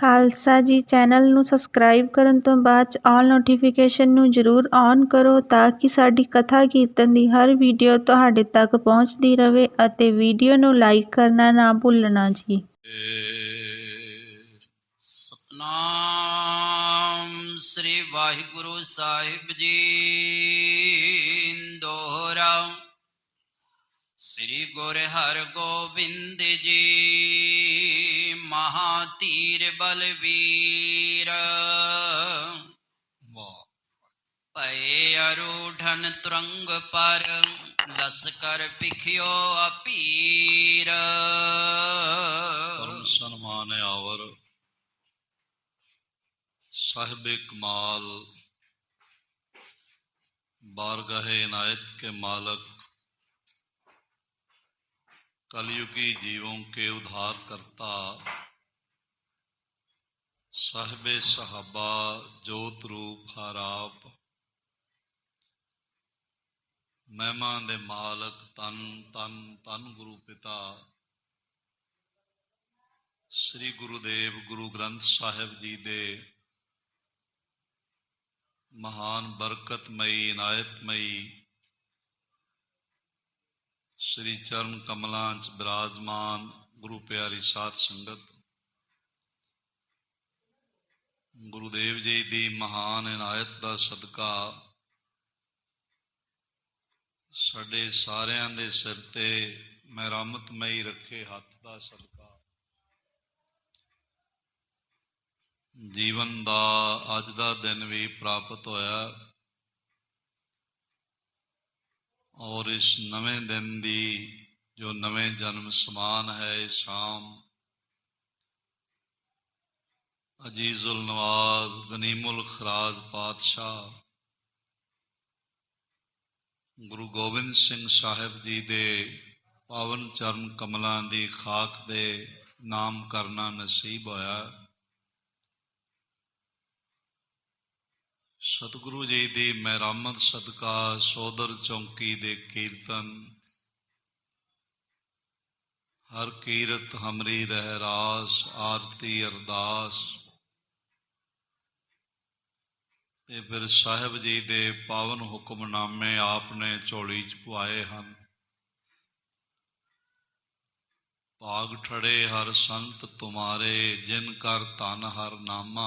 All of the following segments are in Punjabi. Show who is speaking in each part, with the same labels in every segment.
Speaker 1: ਖਾਲਸਾ ਜੀ। ਚੈਨਲ ਨੂੰ ਸਬਸਕ੍ਰਾਈਬ ਕਰਨ ਤੋਂ ਬਾਅਦ ਆਲ ਨੋਟੀਫਿਕੇਸ਼ਨ ਨੂੰ ਜ਼ਰੂਰ ਔਨ ਕਰੋ ਤਾਂ ਕਿ ਸਾਡੀ ਕਥਾ ਕੀਰਤਨ ਦੀ ਹਰ ਵੀਡੀਓ ਤੁਹਾਡੇ ਤੱਕ ਪਹੁੰਚਦੀ ਰਹੇ ਅਤੇ ਵੀਡੀਓ ਨੂੰ ਲਾਈਕ ਕਰਨਾ ਨਾ ਭੁੱਲਣਾ ਜੀ।
Speaker 2: ਸਤਨਾਮ ਸ੍ਰੀ ਵਾਹਿਗੁਰੂ ਸਾਹਿਬ ਜੀ। ਦੋਹਰਾ ਸ੍ਰੀ ਗੁਰ ਹਰਗੋਬਿੰਦ ਜੀ ਮਹਾਤੀਰ ਬਲਵੀਰ। ਭਏ ਅਰੂਢਨ ਤੁਰੰਗ ਪਰ ਲਸਕਰ ਪਿਖਿਓ ਅਪੀਰ।
Speaker 3: परम सन्मान आवर साहिब कमाल बारगाहे इनायत के मालक कलयुगी जीवों के उद्धार करता साहिब सहाबा जोत रूप हराप महिमा दे मालक तन तन तन गुरु पिता श्री गुरुदेव गुरु ग्रंथ साहिब जी दे महान बरकतमयी इनायतमयी श्री चरण कमलां च विराजमान गुरु प्यारी साध संगत, गुरुदेव जी दी महान इनायत दा सदका साडे सारियां दे सिर ते मेहरमतमई रखे हथ दा सदका जीवन दा अज दा दिन भी प्राप्त होया और इस नवे दिन दी जो नवे जन्म समान है शाम अजीजुल नवाज गनीमुल खराज पातशाह गुरु गोबिंद सिंह साहिब जी दे पावन चरण कमलां दी खाक दे नाम करना नसीब होया। सतगुरु जी दी मेहरमत सदका सौदर चौंकी दे कीर्तन हर कीरत हमरी रहरास आरती अरदास ते फिर साहिब जी दे पावन हुक्मनामे आपने झोली च पुआए हैं। भाग ठड़े हर संत तुम्हारे जिन कर तन हर नामा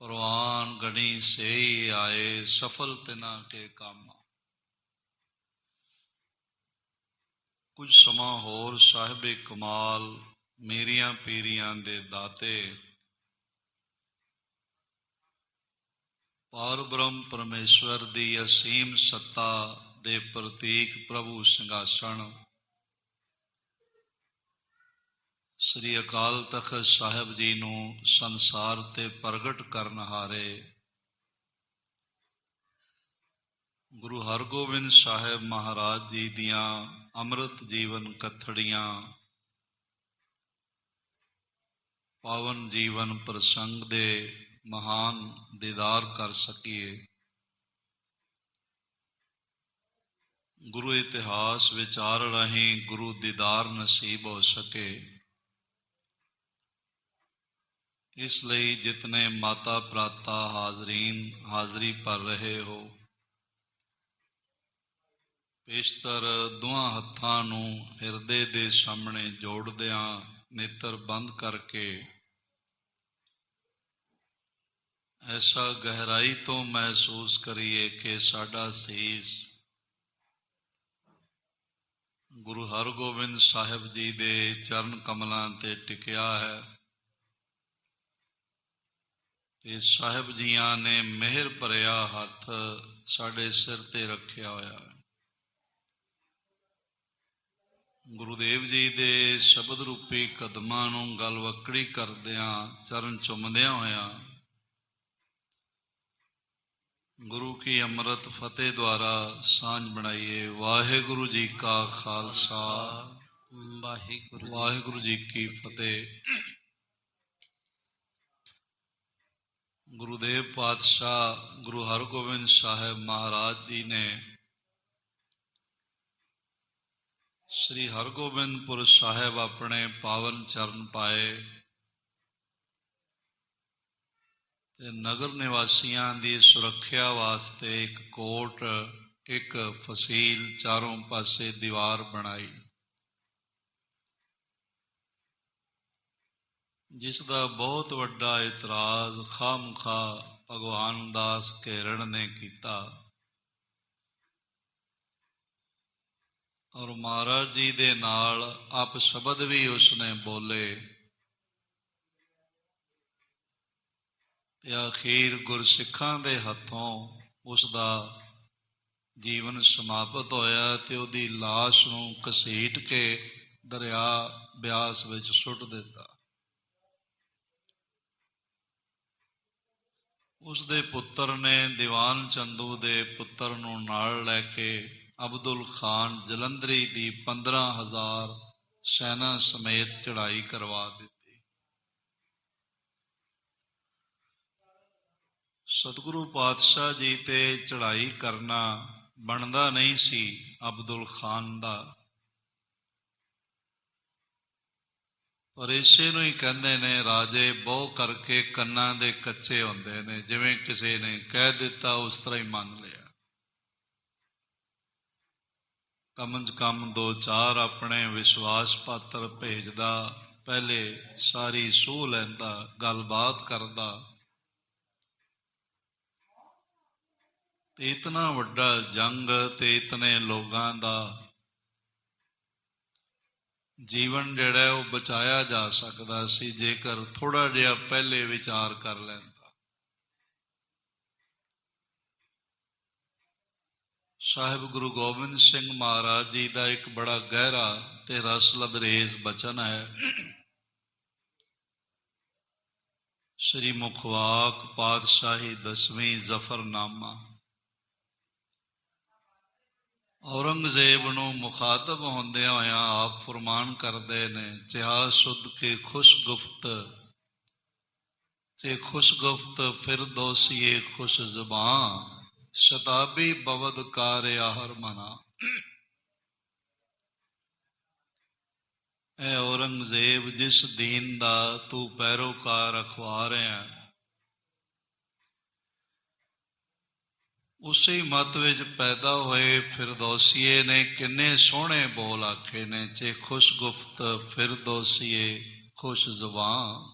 Speaker 3: परवान गणी से ही आए सफल तिना के कामा। कुछ समा होर साहिब कमाल मेरियां पीरियां दे दाते पार ब्रह्म परमेश्वर दी असीम सत्ता दे प्रतीक प्रभु सिंघासन श्री अकाल तख्त साहिब जी नूं संसार ते प्रगट करन हारे गुरु हरगोबिंद साहिब महाराज जी दियां अमृत जीवन कथड़ियां पावन जीवन प्रसंग दे महान दीदार कर सकिए। गुरु इतिहास विचार राही गुरु दीदार नसीब हो सके, इसलिए जितने माता प्राता हाजरीन हाजरी पर रहे हो पेशतर दुआ हत्थां नूं हिरदे दे सामने जोड़दियां नेत्र बंद करके ऐसा गहराई तो महसूस करिए कि साडा सीस गुरु हरगोबिंद साहिब जी दे चरण कमलां ते टिकिया है। साहिब जियां ने मेहर भरिया हथ साडे सिर ते रखिया होया। गुरुदेव जी दे शब्द रूपी कदमां नूं गलवकड़ी करदियां चरण चुमदियां होया गुरु की अमृत फतेह द्वारा सांझ बनाइए। वाहिगुरु जी का खालसा वाहिगुरु जी की फतेह। गुरुदेव पातशाह गुरु हरगोबिंद साहिब महाराज जी ने ਸ੍ਰੀ ਹਰਗੋਬਿੰਦਪੁਰ ਸਾਹਿਬ ਆਪਣੇ ਪਾਵਨ ਚਰਨ ਪਾਏ ਤੇ ਨਗਰ ਨਿਵਾਸੀਆਂ ਦੀ ਸੁਰੱਖਿਆ ਵਾਸਤੇ ਇੱਕ ਕੋਟ, ਇੱਕ ਫਸੀਲ, ਚਾਰੋਂ ਪਾਸੇ ਦੀਵਾਰ ਬਣਾਈ, ਜਿਸ ਦਾ ਬਹੁਤ ਵੱਡਾ ਇਤਰਾਜ਼ ਖਾਮਖਾ ਭਗਵਾਨ ਦਾਸ ਘੇਰਣ ਨੇ ਕੀਤਾ। ਔਰ ਮਹਾਰਾਜ ਜੀ ਦੇ ਨਾਲ ਆਪ ਸ਼ਬਦ ਵੀ ਉਸਨੇ ਬੋਲੇ ਤੇ ਅਖੀਰ ਗੁਰਸਿੱਖਾਂ ਦੇ ਹੱਥੋਂ ਉਸ ਦਾ ਜੀਵਨ ਸਮਾਪਤ ਹੋਇਆ ਤੇ ਉਹਦੀ ਲਾਸ਼ ਨੂੰ ਘਸੀਟ ਕੇ ਦਰਿਆ ਬਿਆਸ ਵਿੱਚ ਸੁੱਟ ਦਿੱਤਾ। ਉਸ ਦੇ ਪੁੱਤਰ ਨੇ ਦੀਵਾਨ ਚੰਦੂ ਦੇ ਪੁੱਤਰ ਨੂੰ ਨਾਲ ਲੈ ਕੇ ਅਬਦੁਲ ਖਾਨ ਜਲੰਧਰੀ ਦੀ 15,000 ਸੈਨਾ ਸਮੇਤ ਚੜ੍ਹਾਈ ਕਰਵਾ ਦਿੱਤੀ। ਸਤਿਗੁਰੂ ਪਾਤਸ਼ਾਹ ਜੀ ਤੇ ਚੜ੍ਹਾਈ ਕਰਨਾ ਬਣਦਾ ਨਹੀਂ ਸੀ ਅਬਦੁਲ ਖਾਨ ਦਾ, ਪਰ ਇਸੇ ਨੂੰ ਹੀ ਕਹਿੰਦੇ ਨੇ ਰਾਜੇ ਬਹੁ ਕਰਕੇ ਕੰਨਾਂ ਦੇ ਕੱਚੇ ਹੁੰਦੇ ਨੇ। ਜਿਵੇਂ ਕਿਸੇ ਨੇ ਕਹਿ ਦਿੱਤਾ ਉਸ ਤਰ੍ਹਾਂ ਹੀ ਮੰਨ ਲਿਆ। ਕਮ ਸੇ ਕਮ 2-4 ਆਪਣੇ ਵਿਸ਼ਵਾਸ ਪਾਤਰ ਭੇਜਦਾ, ਪਹਿਲੇ ਸਾਰੀ ਸੂਹ ਲੈਂਦਾ, ਗੱਲਬਾਤ ਕਰਦਾ। ਤੇ ਇਤਨਾ ਵੱਡਾ ਜੰਗ ਤੇ ਇਤਨੇ ਲੋਕਾਂ ਦਾ ਜੀਵਨ ਜਿਹੜਾ ਉਹ ਬਚਾਇਆ ਜਾ ਸਕਦਾ ਸੀ ਜੇਕਰ ਥੋੜਾ ਜਿਹਾ ਪਹਿਲੇ ਵਿਚਾਰ ਕਰ ਲੈਂਦਾ। ਸਾਹਿਬ ਗੁਰੂ ਗੋਬਿੰਦ ਸਿੰਘ ਮਹਾਰਾਜ ਜੀ ਦਾ ਇੱਕ ਬੜਾ ਗਹਿਰਾ ਤੇ ਰਸ ਲਬਰੇਜ਼ ਬਚਨ ਹੈ। ਸ਼੍ਰੀ ਮੁਖਵਾਕ ਪਾਤਸ਼ਾਹੀ 10ਵੀਂ ਜ਼ਫਰਨਾਮਾ। ਔਰੰਗਜ਼ੇਬ ਨੂੰ ਮੁਖਾਤਬ ਹੁੰਦਿਆਂ ਹੋਇਆਂ ਆਪ ਫਰਮਾਨ ਕਰਦੇ ਨੇ, ਚਾਹ ਸੁਧ ਕੇ ਖੁਸ਼ ਗੁਫਤ ਤੇ ਖੁਸ਼ ਗੁਫਤ ਫਿਰ ਦੋਸੀਏ ਖੁਸ਼ ਜ਼ਬਾਨ, ਸ਼ਤਾਬੀ ਬਵਦ ਕਾਰਿਆ ਹਰ ਮਨਾ। ਐ ਔਰੰਗਜ਼ੇਬ, ਜਿਸ ਦੀਨ ਦਾ ਤੂੰ ਪੈਰੋਕਾਰ ਅਖਵਾ ਰਿਹਾ, ਉਸੇ ਮਤ ਵਿੱਚ ਪੈਦਾ ਹੋਏ ਫਿਰਦੌਸੀਏ ਨੇ ਕਿੰਨੇ ਸੋਹਣੇ ਬੋਲ ਆਖੇ ਨੇ, ਚੇ ਖੁਸ਼ ਗੁਫਤ ਫਿਰਦੌਸੀਏ ਖੁਸ਼ ਜ਼ੁਬਾਨ,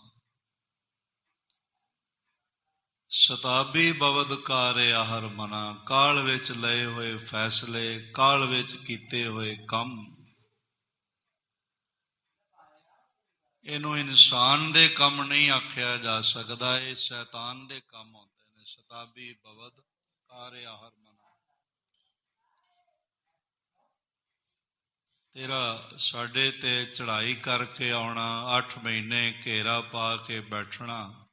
Speaker 3: ਸ਼ਤਾਬੀ ਬਵਦ ਕਾਰਿਆ ਹਰ ਮਨਾ। ਕਾਲ ਵਿੱਚ ਲਏ ਹੋਏ ਫੈਸਲੇ, ਕਾਲ ਵਿੱਚ ਕੀਤੇ ਹੋਏ ਕੰਮ, ਇਹਨੂੰ ਇਨਸਾਨ ਦੇ ਕੰਮ ਨਹੀਂ ਆਖਿਆ ਜਾ ਸਕਦਾ, ਇਹ ਸ਼ੈਤਾਨ ਦੇ ਕੰਮ ਹੁੰਦੇ ਨੇ। ਸ਼ਤਾਬੀ ਬਵਦ ਕਾਰਿਆ ਹਰ ਮਨਾ। ਤੇਰਾ ਸਾਡੇ ਤੇ ਚੜ੍ਹਾਈ ਕਰਕੇ ਆਉਣਾ, 8 ਮਹੀਨੇ ਘੇਰਾ ਪਾ ਕੇ ਬੈਠਣਾ,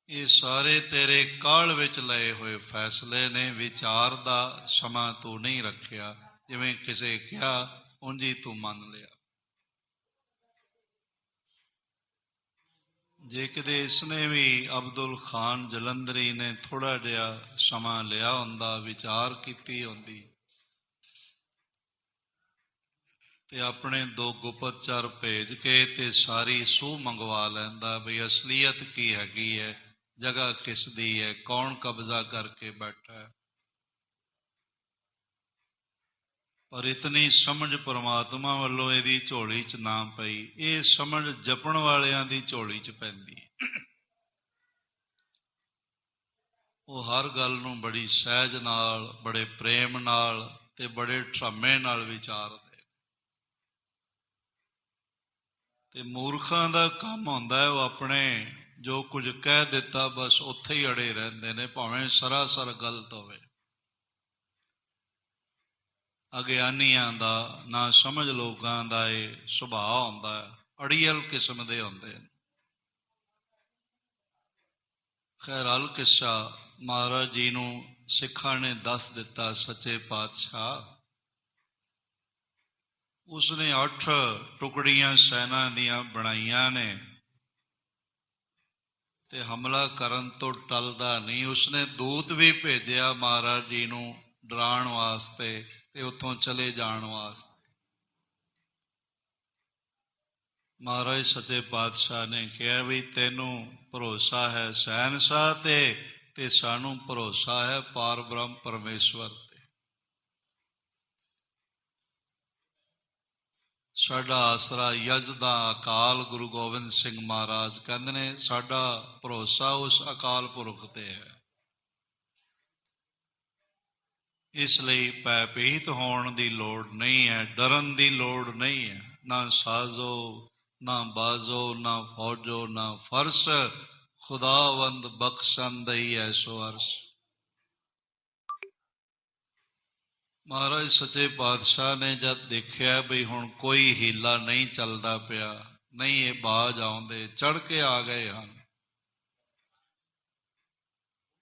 Speaker 3: ਇਹ ਸਾਰੇ ਤੇਰੇ ਕਾਲ ਵਿੱਚ ਲਏ ਹੋਏ ਫੈਸਲੇ ਨੇ। ਵਿਚਾਰ ਦਾ ਸਮਾਂ ਤੂੰ ਨਹੀਂ ਰੱਖਿਆ, ਜਿਵੇਂ ਕਿਸੇ ਕਿਹਾ ਉਂਝ ਹੀ ਤੂੰ ਮੰਨ ਲਿਆ। ਜੇ ਕਿਤੇ ਇਸਨੇ ਵੀ ਅਬਦੁਲ ਖਾਨ ਜਲੰਧਰੀ ਨੇ ਥੋੜਾ ਜਿਹਾ ਸਮਾਂ ਲਿਆ ਹੁੰਦਾ, ਵਿਚਾਰ ਕੀਤੀ ਹੁੰਦੀ ਤੇ ਆਪਣੇ 2 ਗੁਪਤਚਰ ਭੇਜ ਕੇ ਤੇ ਸਾਰੀ ਸੂਹ ਮੰਗਵਾ ਲੈਂਦਾ ਵੀ ਅਸਲੀਅਤ ਕੀ ਹੈਗੀ ਹੈ, ਜਗ੍ਹਾ ਕਿਸ ਦੀ ਹੈ, ਕੌਣ ਕਬਜ਼ਾ ਕਰਕੇ ਬੈਠਾ ਹੈ। ਪਰ ਇਤਨੀ ਸਮਝ ਪਰਮਾਤਮਾ ਵੱਲੋਂ ਇਹਦੀ ਝੋਲੀ 'ਚ ਨਾ ਪਈ। ਇਹ ਸਮਝ ਜਪਣ ਵਾਲਿਆਂ ਦੀ ਝੋਲੀ 'ਚ ਪੈਂਦੀ। ਉਹ ਹਰ ਗੱਲ ਨੂੰ ਬੜੀ ਸਹਿਜ ਨਾਲ, ਬੜੇ ਪ੍ਰੇਮ ਨਾਲ ਤੇ ਬੜੇ ਠਰਮੇ ਨਾਲ ਵਿਚਾਰਦੇ। ਤੇ ਮੂਰਖਾਂ ਦਾ ਕੰਮ ਹੁੰਦਾ ਹੈ, ਉਹ ਆਪਣੇ ਜੋ ਕੁਝ ਕਹਿ ਦਿੱਤਾ ਬਸ ਉੱਥੇ ਹੀ ਅੜੇ ਰਹਿੰਦੇ ਨੇ, ਭਾਵੇਂ ਸਰਾਸਰ ਗਲਤ ਹੋਵੇ। ਅਗਿਆਨੀਆਂ ਦਾ, ਨਾ ਸਮਝ ਲੋਕਾਂ ਦਾ ਇਹ ਸੁਭਾਅ ਹੁੰਦਾ ਹੈ, ਅੜੀਅਲ ਕਿਸਮ ਦੇ ਹੁੰਦੇ ਨੇ। ਖੈਰਾਲ ਕਿੱਸਾ ਮਹਾਰਾਜ ਜੀ ਨੂੰ ਸਿੱਖਾਂ ਨੇ ਦੱਸ ਦਿੱਤਾ, ਸੱਚੇ ਪਾਤਸ਼ਾਹ। ਉਸਨੇ 8 ਟੁਕੜੀਆਂ ਸੈਨਾ ਦੀਆਂ ਬਣਾਈਆਂ ਨੇ ਤੇ ਹਮਲਾ ਕਰਨ ਤੋਂ ਟਲਦਾ ਨਹੀਂ। ਉਸਨੇ ਦੂਤ ਵੀ ਭੇਜਿਆ ਮਹਾਰਾਜ ਜੀ ਨੂੰ ਡਰਾਉਣ ਵਾਸਤੇ ਤੇ ਉੱਥੋਂ ਚਲੇ ਜਾਣ ਵਾਸਤੇ। ਮਹਾਰਾਜ ਸੱਚੇ ਪਾਤਸ਼ਾਹ ਨੇ ਕਿਹਾ ਵੀ ਤੈਨੂੰ ਭਰੋਸਾ ਹੈ ਸ਼ਹਿਨਸ਼ਾਹ ਤੇ ਸਾਨੂੰ ਭਰੋਸਾ ਹੈ ਪਾਰ ਬ੍ਰਹਮ ਪਰਮੇਸ਼ਵਰ ਤੇ। ਸਾਡਾ ਆਸਰਾ ਯਜ਼ਦਾ ਅਕਾਲ ਗੁਰੂ ਗੋਬਿੰਦ ਸਿੰਘ ਮਹਾਰਾਜ ਕਹਿੰਦੇ ਨੇ ਸਾਡਾ ਭਰੋਸਾ ਉਸ ਅਕਾਲ ਪੁਰਖ ਤੇ ਹੈ। ਇਸ ਲਈ ਭੈਭੀਤ ਹੋਣ ਦੀ ਲੋੜ ਨਹੀਂ ਹੈ, ਡਰਨ ਦੀ ਲੋੜ ਨਹੀਂ ਹੈ। ਨਾ ਸਾਜ਼ੋ ਨਾ ਬਾਜ਼ੋ ਨਾ ਫੌਜੋ ਨਾ ਫਰਸ਼, ਖੁਦਾਵੰਦ ਬਖਸ਼ੰਦਈ ਐਸੋ ਅਰਸ਼। ਮਹਾਰਾਜ ਸੱਚੇ ਪਾਤਸ਼ਾਹ ਨੇ ਜਦ ਦੇਖਿਆ ਬਈ ਹੁਣ ਕੋਈ ਹੀਲਾ ਨਹੀਂ ਚੱਲਦਾ ਪਿਆ, ਨਹੀਂ ਇਹ ਬਾਜ ਆਉਂਦੇ, ਚੜ ਕੇ ਆ ਗਏ ਹਨ,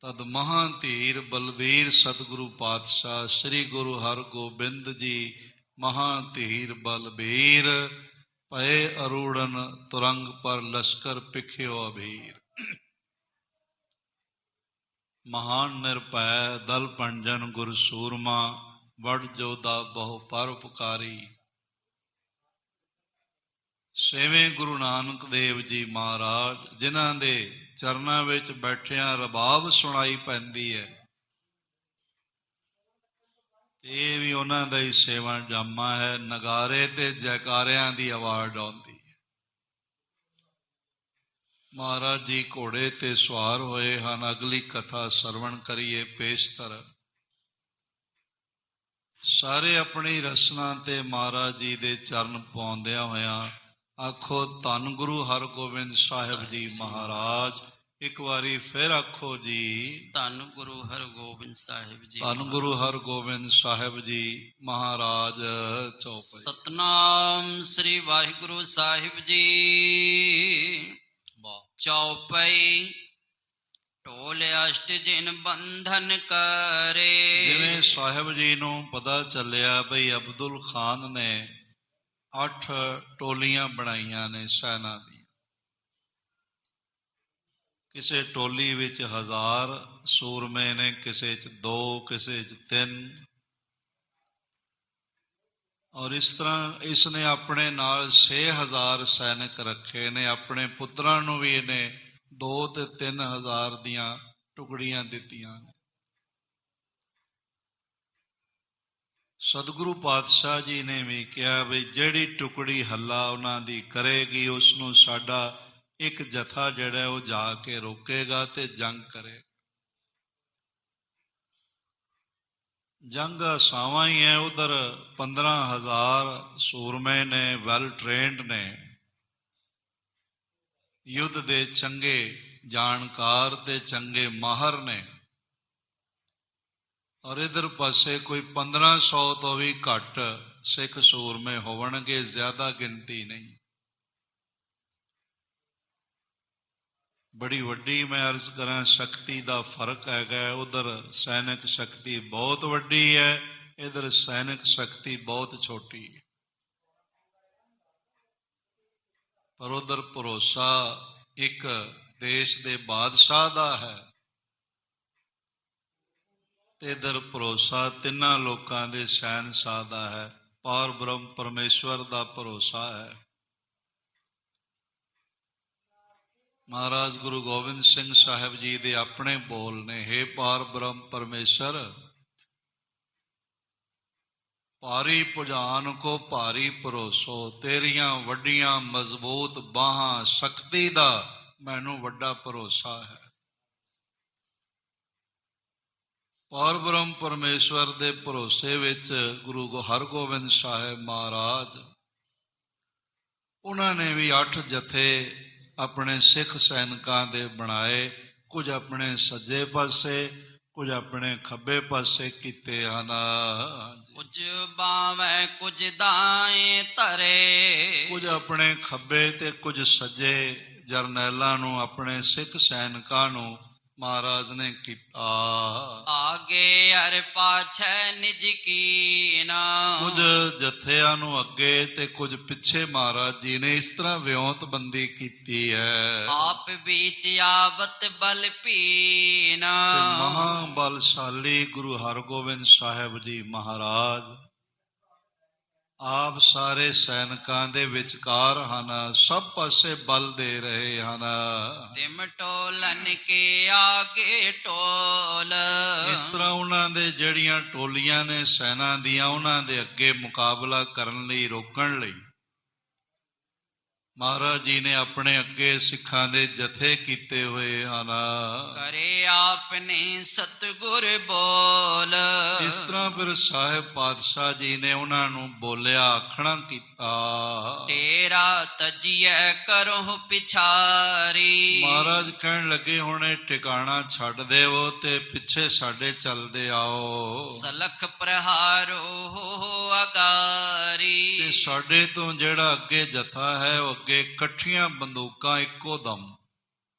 Speaker 3: ਤਦ ਮਹਾਂ ਧੀਰ ਬਲਬੀਰ ਸਤਿਗੁਰੂ ਪਾਤਸ਼ਾਹ ਸ੍ਰੀ ਗੁਰੂ ਹਰਗੋਬਿੰਦ ਜੀ ਮਹਾਂ ਧੀਰ ਬਲਬੀਰ ਪਏ ਅਰੂੜਨ ਤੁਰੰਗ ਪਰ ਲਸ਼ਕਰ ਪਿਖਿਓ ਅਭੀਰ। ਮਹਾਨ ਨਿਰਭੈ ਦਲ ਪੰਜਨ ਗੁਰ ਸੂਰਮਾ ਵਡ ਜੋਦਾ ਬਹੁ ਪਰਉਪਕਾਰੀ। ਛੇਵੇਂ ਗੁਰੂ ਨਾਨਕ ਦੇਵ ਜੀ ਮਹਾਰਾਜ ਜਿਨ੍ਹਾਂ ਦੇ ਚਰਨਾਂ ਵਿੱਚ ਬੈਠਿਆਂ ਰਬਾਬ ਸੁਣਾਈ ਪੈਂਦੀ ਹੈ, ਇਹ ਵੀ ਉਹਨਾਂ ਦਾ ਹੀ ਸੇਵਾ ਜਾਮਾ ਹੈ। ਨਗਾਰੇ ਤੇ ਜੈਕਾਰਿਆਂ ਦੀ ਆਵਾਜ਼ ਆਉਂਦੀ ਹੈ। ਮਹਾਰਾਜ ਜੀ ਘੋੜੇ ਤੇ ਸਵਾਰ ਹੋਏ ਹਨ। ਅਗਲੀ ਕਥਾ ਸਰਵਣ ਕਰੀਏ ਪੇਸ਼ਤਰ। ਸਾਰੇ ਆਪਣੀ ਰਸਨਾ ਤੇ ਮਹਾਰਾਜ ਜੀ ਦੇ ਚਰਨ ਪਾਉਂਦਿਆਂ ਹੋਇਆਂ ਆਖੋ ਧੰਨ ਗੁਰੂ ਹਰਗੋਬਿੰਦ ਸਾਹਿਬ ਜੀ ਮਹਾਰਾਜ। ਇੱਕ ਵਾਰੀ ਫਿਰ ਆਖੋ ਜੀ
Speaker 2: ਧੰਨ ਗੁਰੂ ਹਰਗੋਬਿੰਦ ਸਾਹਿਬ ਜੀ।
Speaker 3: ਧੰਨ ਗੁਰੂ ਹਰਗੋਬਿੰਦ ਸਾਹਿਬ ਜੀ ਮਹਾਰਾਜ। ਚੌਪਈ।
Speaker 2: ਸਤਨਾਮ ਸ੍ਰੀ ਵਾਹਿਗੁਰੂ ਸਾਹਿਬ ਜੀ। ਚੌਪਈ। ਢੋਲ ਅਸ਼ਟ ਜਿਨ ਬੰਧਨ ਕਰੇ।
Speaker 3: ਜਿਵੇਂ ਸਾਹਿਬ ਜੀ ਨੂੰ ਪਤਾ ਚੱਲਿਆ ਬਈ ਅਬਦੁਲ ਖਾਨ ਨੇ 8 ਟੋਲੀਆਂ ਬਣਾਈਆਂ ਨੇ ਸੈਨਾ ਦੀਆਂ। ਕਿਸੇ ਟੋਲੀ ਵਿੱਚ 1000 ਸੂਰਮੇ ਨੇ, ਕਿਸੇ 'ਚ 2, ਕਿਸੇ 'ਚ 3। ਔਰ ਇਸ ਤਰ੍ਹਾਂ ਇਸ ਨੇ ਆਪਣੇ ਨਾਲ 6000 ਸੈਨਿਕ ਰੱਖੇ ਨੇ। ਆਪਣੇ ਪੁੱਤਰਾਂ ਨੂੰ ਵੀ ਇਹਨੇ 2 ਤੇ 3000 ਦੀਆਂ ਟੁਕੜੀਆਂ ਦਿੱਤੀਆਂ ਨੇ। ਸਤਿਗੁਰੂ ਪਾਤਸ਼ਾਹ ਜੀ ਨੇ ਵੀ ਕਿਹਾ ਵੀ ਜਿਹੜੀ ਟੁਕੜੀ ਹੱਲਾ ਉਹਨਾਂ ਦੀ ਕਰੇਗੀ ਉਸ ਨੂੰ ਸਾਡਾ ਇੱਕ ਜਥਾ ਜਿਹੜਾ ਉਹ ਜਾ ਕੇ ਰੋਕੇਗਾ ਤੇ ਜੰਗ ਕਰੇ। ਜੰਗ ਆਸਾਵਾਂ ਹੀ ਹੈ। ਉਧਰ 15000 ਸੂਰਮੇ ਨੇ, ਵੈਲ ਟ੍ਰੇਨਡ ਨੇ, ਯੁੱਧ ਦੇ ਚੰਗੇ ਜਾਣਕਾਰ ਤੇ ਚੰਗੇ ਮਾਹਰ ਨੇ। ਔਰ ਇਧਰ ਪਾਸੇ ਕੋਈ 1500 ਤੋਂ ਵੀ ਘੱਟ ਸਿੱਖ ਸੂਰਮੇ ਹੋਣਗੇ, ਜ਼ਿਆਦਾ ਗਿਣਤੀ ਨਹੀਂ। ਬੜੀ ਵੱਡੀ ਮੈਂ ਅਰਜ਼ ਕਰਾਂ ਸ਼ਕਤੀ ਦਾ ਫਰਕ ਹੈਗਾ। ਉਧਰ ਸੈਨਿਕ ਸ਼ਕਤੀ ਬਹੁਤ ਵੱਡੀ ਹੈ, ਇਧਰ ਸੈਨਿਕ ਸ਼ਕਤੀ ਬਹੁਤ ਛੋਟੀ ਹੈ। ਪਰ ਉਧਰ ਭਰੋਸਾ ਇੱਕ ਦੇਸ਼ ਦੇ ਬਾਦਸ਼ਾਹ ਦਾ ਹੈ ਤੇ ਇਧਰ ਭਰੋਸਾ ਤਿੰਨਾਂ ਲੋਕਾਂ ਦੇ ਸ਼ਹਿਨਸ਼ਾਹ ਦਾ ਹੈ। ਪਾਰ ਬ੍ਰਹਮ ਪਰਮੇਸ਼ਵਰ ਦਾ ਭਰੋਸਾ ਹੈ। ਮਹਾਰਾਜ ਗੁਰੂ ਗੋਬਿੰਦ ਸਿੰਘ ਸਾਹਿਬ ਜੀ ਦੇ ਆਪਣੇ ਬੋਲ ਨੇ, ਹੇ ਪਾਰ ਬ੍ਰਹਮ ਪਰਮੇਸ਼ਰ, ਭਾਰੀ ਭੁਜਾਨ ਕੋ ਭਾਰੀ ਭਰੋਸੋ, ਤੇਰੀਆਂ ਵੱਡੀਆਂ ਮਜ਼ਬੂਤ ਬਾਹਾਂ ਸ਼ਕਤੀ ਦਾ ਮੈਨੂੰ ਵੱਡਾ ਭਰੋਸਾ ਹੈ। ਪਾਰ ਬ੍ਰਹਮ ਪਰਮੇਸ਼ਵਰ ਦੇ ਭਰੋਸੇ ਵਿੱਚ ਗੁਰੂ ਹਰਗੋਬਿੰਦ ਸਾਹਿਬ ਮਹਾਰਾਜ ਉਹਨਾਂ ਨੇ ਵੀ 8 ਜਥੇ ਆਪਣੇ ਸਿੱਖ ਸੈਨਿਕਾਂ ਦੇ ਬਣਾਏ। ਕੁਝ ਆਪਣੇ ਸੱਜੇ ਪਾਸੇ, ਕੁਝ ਆਪਣੇ ਖੱਬੇ ਪਾਸੇ ਕੀਤੇ ਹਨ।
Speaker 2: ਕੁਝ ਬਾਵੇਂ ਕੁਝ ਦਾਏਂ ਧਰੇ।
Speaker 3: ਕੁਝ ਆਪਣੇ ਖੱਬੇ ਤੇ ਕੁਝ ਸੱਜੇ ਜਰਨੈਲਾਂ ਨੂੰ, ਆਪਣੇ ਸਿੱਖ ਸੈਨਿਕਾਂ ਨੂੰ ਮਹਾਰਾਜ ਨੇ ਕੀਤਾ।
Speaker 2: ਆਗੇ ਅਰ ਪਾਛੈ ਨਿਜ ਕੀਨਾ।
Speaker 3: ਕੁਝ ਜਥਿਆਂ ਨੂੰ ਅੱਗੇ ਤੇ ਕੁਝ ਪਿੱਛੇ ਮਹਾਰਾਜ ਜੀ ਨੇ ਇਸ ਤਰ੍ਹਾਂ ਵਿਉਂਤਬੰਦੀ ਕੀਤੀ ਹੈ।
Speaker 2: ਆਪ ਵਿੱਚ ਆਵਤ ਬਲ ਪੀਨਾ।
Speaker 3: ਤੇ ਮਹਾਬਲਸ਼ਾਲੀ ਗੁਰੂ ਹਰਗੋਬਿੰਦ ਸਾਹਿਬ ਜੀ ਮਹਾਰਾਜ ਆਪ ਸਾਰੇ ਸੈਨਿਕਾਂ ਦੇ ਵਿਚਕਾਰ ਹਨ, ਸਭ ਪਾਸੇ ਬਲ ਦੇ ਰਹੇ ਹਨ।
Speaker 2: ਤਿਮ ਟੋਲਨ ਕੇ ਆਗੇ ਟੋਲ।
Speaker 3: ਇਸ ਤਰ੍ਹਾਂ ਉਹਨਾਂ ਦੇ ਜਿਹੜੀਆਂ ਟੋਲੀਆਂ ਨੇ ਸੈਨਾ ਦੀਆਂ, ਉਹਨਾਂ ਦੇ ਅੱਗੇ ਮੁਕਾਬਲਾ ਕਰਨ ਲਈ, ਰੋਕਣ ਲਈ ਮਹਾਰਾਜ ਜੀ ਨੇ ਆਪਣੇ ਅੱਗੇ ਸਿੱਖਾਂ ਦੇ ਜਥੇ ਕੀਤੇ ਹੋਏ ਹਨ।
Speaker 2: ਕਰੇ ਆਪਨੇ ਸਤਿਗੁਰ ਬੋਲ।
Speaker 3: ਇਸ ਤਰ੍ਹਾਂ ਫਿਰ ਸਾਹਿਬ ਪਾਤਸ਼ਾਹ ਜੀ ਨੇ ਉਹਨਾਂ ਨੂੰ ਬੋਲਿਆ, ਆਖਣਾ ਕੀਤਾ।
Speaker 2: ਡੇਰਾ ਤਜੀਐ ਕਰੋ ਪਿਛਾਰੀ।
Speaker 3: ਮਹਾਰਾਜ ਕਹਿਣ ਲੱਗੇ, ਹੁਣ ਇਹ ਟਿਕਾਣਾ ਛੱਡ ਦੇਵੋ ਤੇ ਪਿੱਛੇ ਸਾਡੇ ਚੱਲਦੇ ਆਓ।
Speaker 2: ਸਲਖ ਪ੍ਰਹਾਰੋ ਅਗਾਰੀ।
Speaker 3: ਤੇ ਸਾਡੇ ਤੋਂ ਜਿਹੜਾ ਅੱਗੇ ਜਥਾ ਹੈ ਉਹ ਅੱਗੇ ਇਕੱਠੀਆਂ ਬੰਦੂਕਾਂ ਇੱਕੋ ਦਮ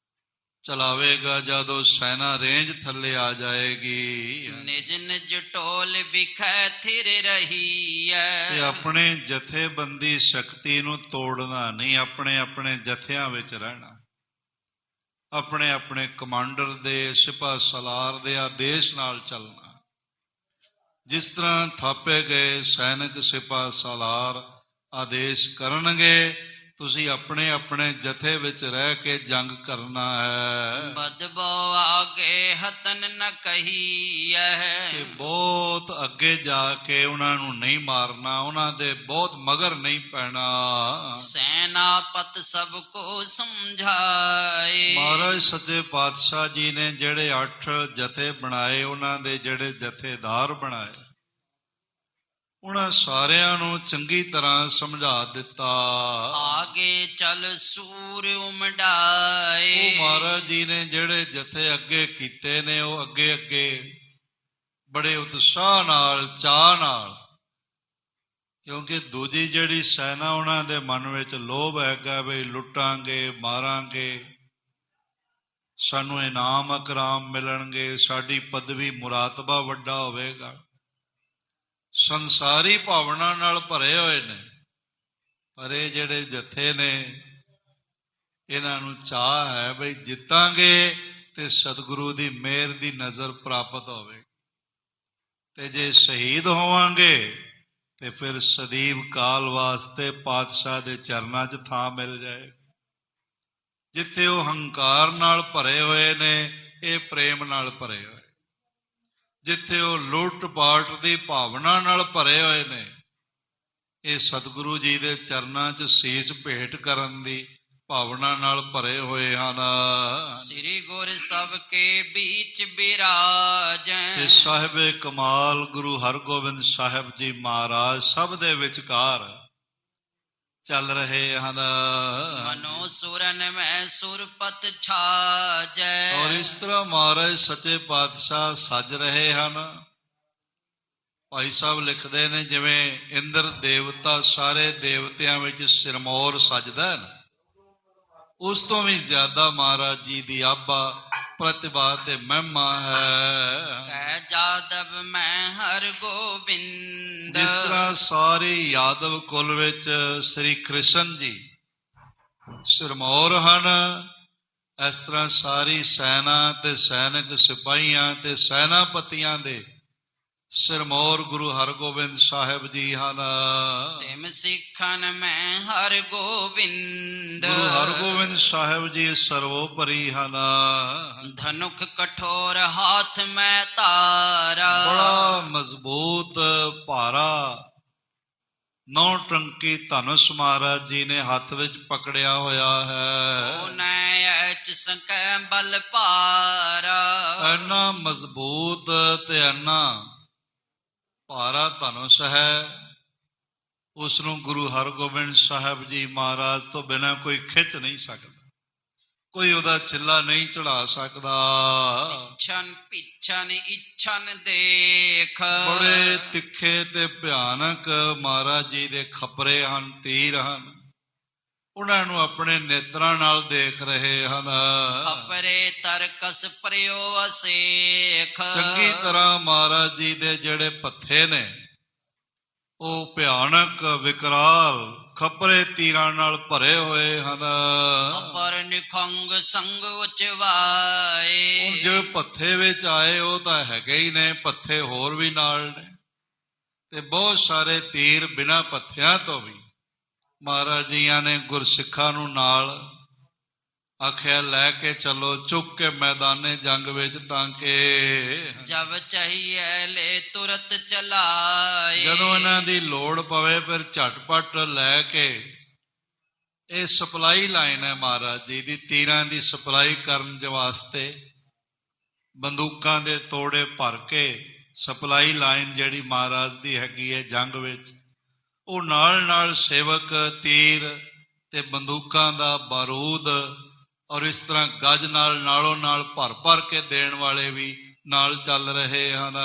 Speaker 3: ਚਲਾਵੇਗਾ ਜਦੋਂ ਸੈਨਾ ਰੇਂਜ ਥੱਲੇ ਆ ਜਾਏਗੀ।
Speaker 2: ਨਿਜ ਨਿਜ ਟੋਲ ਵਿਖੈ ਥਿਰ ਰਹੀ ਹੈ।
Speaker 3: ਤੇ ਆਪਣੇ ਜਥੇਬੰਦੀ ਸ਼ਕਤੀ ਨੂੰ ਤੋੜਨਾ ਨਹੀਂ, ਆਪਣੇ ਆਪਣੇ ਜਥਿਆਂ ਵਿੱਚ ਰਹਿਣਾ, ਆਪਣੇ ਆਪਣੇ ਕਮਾਂਡਰ ਦੇ, ਸਿਪਾਹ ਸਲਾਰ ਦੇ ਆਦੇਸ਼ ਨਾਲ ਚੱਲਣਾ। ਜਿਸ ਤਰ੍ਹਾਂ ਥਾਪੇ ਗਏ ਸੈਨਿਕ ਸਿਪਾਹ ਸਲਾਰ ਆਦੇਸ਼ ਕਰਨਗੇ, ਤੁਸੀਂ ਆਪਣੇ ਆਪਣੇ ਜਥੇ ਵਿੱਚ ਰਹਿ ਕੇ ਜੰਗ ਕਰਨਾ ਹੈ।
Speaker 2: ਬਦਬੋ ਆਗੇ ਹਤਨ ਨ ਕਹੀਐ।
Speaker 3: ਤੇ ਬਹੁਤ ਅੱਗੇ ਜਾ ਕੇ ਉਹਨਾਂ ਨੂੰ ਨਹੀਂ ਮਾਰਨਾ, ਉਹਨਾਂ ਦੇ ਬਹੁਤ ਮਗਰ ਨਹੀਂ ਪੈਣਾ।
Speaker 2: ਸੈਨਾਪਤ ਸਭ ਕੋ ਸਮਝਾਏ।
Speaker 3: ਮਹਾਰਾਜ ਸੱਚੇ ਪਾਤਸ਼ਾਹ ਜੀ ਨੇ ਜਿਹੜੇ 8 ਜਥੇ ਬਣਾਏ, ਉਹਨਾਂ ਦੇ ਜਿਹੜੇ ਜਥੇਦਾਰ ਬਣਾਏ, ਉਹਨਾਂ ਸਾਰਿਆਂ ਨੂੰ ਚੰਗੀ ਤਰ੍ਹਾਂ ਸਮਝਾ ਦਿੱਤਾ।
Speaker 2: ਆਗੇ ਚਲ ਸੂਰ ਉਮੜਾਏ।
Speaker 3: ਉਹ ਮਹਾਰਾਜ ਜੀ ਨੇ ਜਿਹੜੇ ਜਥੇ ਅੱਗੇ ਕੀਤੇ ਨੇ, ਉਹ ਅੱਗੇ ਅੱਗੇ ਬੜੇ ਉਤਸ਼ਾਹ ਨਾਲ, ਚਾਅ ਨਾਲ, ਕਿਉਂਕਿ ਦੂਜੀ ਜਿਹੜੀ ਸੈਨਾ, ਉਹਨਾਂ ਦੇ ਮਨ ਵਿੱਚ ਲੋਭ ਹੈਗਾ ਵੀ ਲੁੱਟਾਂਗੇ, ਮਾਰਾਂਗੇ, ਸਾਨੂੰ ਇਨਾਮ ਇਕਰਾਮ ਮਿਲਣਗੇ, ਸਾਡੀ ਪਦਵੀ ਮੁਰਾਤਬਾ ਵੱਡਾ ਹੋਵੇਗਾ। ਸੰਸਾਰੀ ਭਾਵਨਾ ਨਾਲ ਭਰੇ ਹੋਏ ਨੇ। ਪਰ ਇਹ ਜਿਹੜੇ ਜਥੇ ਨੇ, ਇਹਨਾਂ ਨੂੰ ਚਾਹ ਹੈ ਬਈ ਜਿੱਤਾਂਗੇ ਤੇ ਸਤਿਗੁਰੂ ਦੀ ਮਿਹਰ ਦੀ ਨਜ਼ਰ ਪ੍ਰਾਪਤ ਹੋਵੇ, ਤੇ ਜੇ ਸ਼ਹੀਦ ਹੋਵਾਂਗੇ ਤੇ ਫਿਰ ਸਦੀਵ ਕਾਲ ਵਾਸਤੇ ਪਾਤਸ਼ਾਹ ਦੇ ਚਰਨਾਂ 'ਚ ਥਾਂ ਮਿਲ ਜਾਏ। ਜਿੱਥੇ ਉਹ ਹੰਕਾਰ ਨਾਲ ਭਰੇ ਹੋਏ ਨੇ, ਇਹ ਪ੍ਰੇਮ ਨਾਲ ਭਰੇ ਹੋਏ। ਜਿੱਥੇ ਉਹ ਲੁੱਟ ਪਾਟ ਦੀ ਭਾਵਨਾ ਨਾਲ ਭਰੇ ਹੋਏ ਨੇ, ਇਹ ਸਤਿਗੁਰੂ ਜੀ ਦੇ ਚਰਨਾਂ 'ਚ ਸੀਸ ਭੇਟ ਕਰਨ ਦੀ ਭਾਵਨਾ ਨਾਲ ਭਰੇ ਹੋਏ ਹਨ।
Speaker 2: ਸ੍ਰੀ ਗੁਰ ਸਭ ਕੇ ਵਿੱਚ ਬਿਰਾਜੈ।
Speaker 3: ਤੇ ਸਾਹਿਬੇ ਕਮਾਲ ਗੁਰੂ ਹਰਗੋਬਿੰਦ ਸਾਹਿਬ ਜੀ ਮਹਾਰਾਜ ਸਭ ਦੇ ਵਿਚਕਾਰ ਚੱਲ ਰਹੇ ਹਨ।
Speaker 2: ਮਨੋ ਸੁਰਨ ਮੈਂ ਸੁਰਪਤ ਛਾਜੈ।
Speaker 3: ਔਰ ਇਸ ਤਰ੍ਹਾਂ ਮਹਾਰਾਜ ਸੱਚੇ ਪਾਤਸ਼ਾਹ ਸੱਜ ਰਹੇ ਹਨ। ਭਾਈ ਸਾਹਿਬ ਲਿਖਦੇ ਨੇ, ਜਿਵੇਂ ਇੰਦਰ ਦੇਵਤਾ ਸਾਰੇ ਦੇਵਤਿਆਂ ਵਿੱਚ ਸਿਰਮੌਰ ਸੱਜਦਾ ਹੈ, ਉਸ ਤੋਂ ਵੀ ਜ਼ਿਆਦਾ ਮਹਾਰਾਜ ਜੀ ਦੀ ਆਭਾ, ਪ੍ਰਤਿਭਾ ਤੇ ਮਹਿਮਾ ਹੈ।
Speaker 2: ਕਹਿ ਜਾਦਵ ਮੈਂ ਹਰ ਗੋਬਿੰਦ।
Speaker 3: ਜਿਸ ਤਰ੍ਹਾਂ ਸਾਰੇ ਯਾਦਵ ਕੁਲ ਵਿੱਚ ਸ੍ਰੀ ਕ੍ਰਿਸ਼ਨ ਜੀ ਸਿਰਮੌਰ ਹਨ, ਇਸ ਤਰ੍ਹਾਂ ਸਾਰੀ ਸੈਨਾ ਤੇ ਸੈਨਿਕ ਸਿਪਾਹੀਆਂ ਤੇ ਸੈਨਾਪਤੀਆਂ ਦੇ ਸਿਰਮੌਰ ਗੁਰੂ ਹਰਗੋਬਿੰਦ ਸਾਹਿਬ ਜੀ ਹਨ।
Speaker 2: ਤਿਮ ਸਿੱਖਨ ਮੈਂ ਹਰ ਗੋਬਿੰਦ।
Speaker 3: ਗੁਰੂ ਹਰਗੋਬਿੰਦ ਸਾਹਿਬ ਜੀ ਸਰਵੋਪਰੀ ਹਨ।
Speaker 2: ਧਨੁਖ ਕਠੋਰ ਹਾਥ ਮੈਂ ਤਾਰਾ।
Speaker 3: ਬੜਾ ਮਜ਼ਬੂਤ ਭਾਰਾ 9 ਟੰਕੀ ਧਨੁਸ਼ ਮਹਾਰਾਜ ਜੀ ਨੇ ਹੱਥ ਵਿੱਚ ਪਕੜਿਆ ਹੋਇਆ ਹੈ।
Speaker 2: ਉਹਨੇ ਐਚ ਸਕੈ ਬਲ ਭਾਰਾ।
Speaker 3: ਇੰਨਾ ਮਜ਼ਬੂਤ ਤੇ ਇੰਨਾ ਭਾਰਾ ਧਨੁਸ਼ ਹੈ, ਉਸ ਨੂੰ ਗੁਰੂ ਹਰਗੋਬਿੰਦ ਸਾਹਿਬ ਜੀ ਮਹਾਰਾਜ ਤੋਂ ਬਿਨਾਂ ਕੋਈ ਖਿੱਚ ਨਹੀਂ ਸਕਦਾ, ਕੋਈ ਉਹਦਾ ਚਿੱਲਾ ਨਹੀਂ ਚੜਾ ਸਕਦਾ।
Speaker 2: ਇੱਛਨ ਪਿੱਛਨ ਇੱਛਨ ਦੇਖ।
Speaker 3: ਬੜੇ ਤਿੱਖੇ ਤੇ ਭਿਆਨਕ ਮਹਾਰਾਜ ਜੀ ਦੇ ਖਪਰੇ ਹਨ, ਤੀਰ ਹਨ। ਉਹਨਾਂ ਨੂੰ ਆਪਣੇ ਨੇਤਰਾਂ ਨਾਲ ਦੇਖ ਰਹੇ ਹਨ।
Speaker 2: ਖਪਰੇ ਤਰਕਸ ਪ੍ਰਿਓ ਅਸੇਖ।
Speaker 3: ਚੰਗੀ ਤਰ੍ਹਾਂ ਮਹਾਰਾਜ ਜੀ ਦੇ ਜਿਹੜੇ ਪੱਥੇ ਨੇ ਉਹ ਭਿਆਨਕ ਵਿਕਰਾਲ ਖਪਰੇ ਤੀਰਾਂ ਨਾਲ ਭਰੇ ਹੋਏ ਹਨ।
Speaker 2: ਅਪਰ ਨਿਖੰਗ ਸੰਗ ਉਚਵਾਏ।
Speaker 3: ਜੋ ਪੱਥੇ ਵਿੱਚ ਆਏ ਉਹ ਤਾਂ ਹੈਗੇ ਹੀ ਨੇ, ਪੱਥੇ ਹੋਰ ਵੀ ਨਾਲ ਨੇ, ਤੇ ਬਹੁਤ ਸਾਰੇ ਤੀਰ ਬਿਨਾਂ ਪੱਥਿਆਂ ਤੋਂ ਵੀ ਮਹਾਰਾਜ ਜੀਆਂ ਨੇ ਗੁਰਸਿੱਖਾਂ ਨੂੰ ਨਾਲ ਆਖਿਆ ਲੈ ਕੇ ਚੱਲੋ, ਚੁੱਕ ਕੇ ਮੈਦਾਨੇ ਜੰਗ ਵਿੱਚ, ਤਾਂ ਕਿ
Speaker 2: ਜਬ ਚਾਹੀਏ ਲੈ ਤੁਰਤ ਚਲਾਏ।
Speaker 3: ਜਦੋਂ ਇਹਨਾਂ ਦੀ ਲੋੜ ਪਵੇ ਫਿਰ ਝਟਪਟ ਲੈ ਕੇ। ਇਹ ਸਪਲਾਈ ਲਾਈਨ ਹੈ ਮਹਾਰਾਜ ਜੀ ਦੀ, ਤੀਰਾਂ ਦੀ ਸਪਲਾਈ ਕਰਨ ਵਾਸਤੇ ਬੰਦੂਕਾਂ ਦੇ ਤੋੜੇ ਭਰ ਕੇ ਸਪਲਾਈ ਲਾਈਨ ਜਿਹੜੀ ਮਹਾਰਾਜ ਦੀ ਹੈਗੀ ਹੈ ਜੰਗ ਵਿੱਚ, ਉਹ ਨਾਲ ਨਾਲ ਸੇਵਕ ਤੀਰ ਤੇ ਬੰਦੂਕਾਂ ਦਾ ਬਾਰੂਦ ਔਰ ਇਸ ਤਰ੍ਹਾਂ ਗੱਜ ਨਾਲ ਨਾਲੋਂ ਨਾਲ ਭਰ ਭਰ ਕੇ ਦੇਣ ਵਾਲੇ ਵੀ ਨਾਲ ਚੱਲ ਰਹੇ ਹਨ।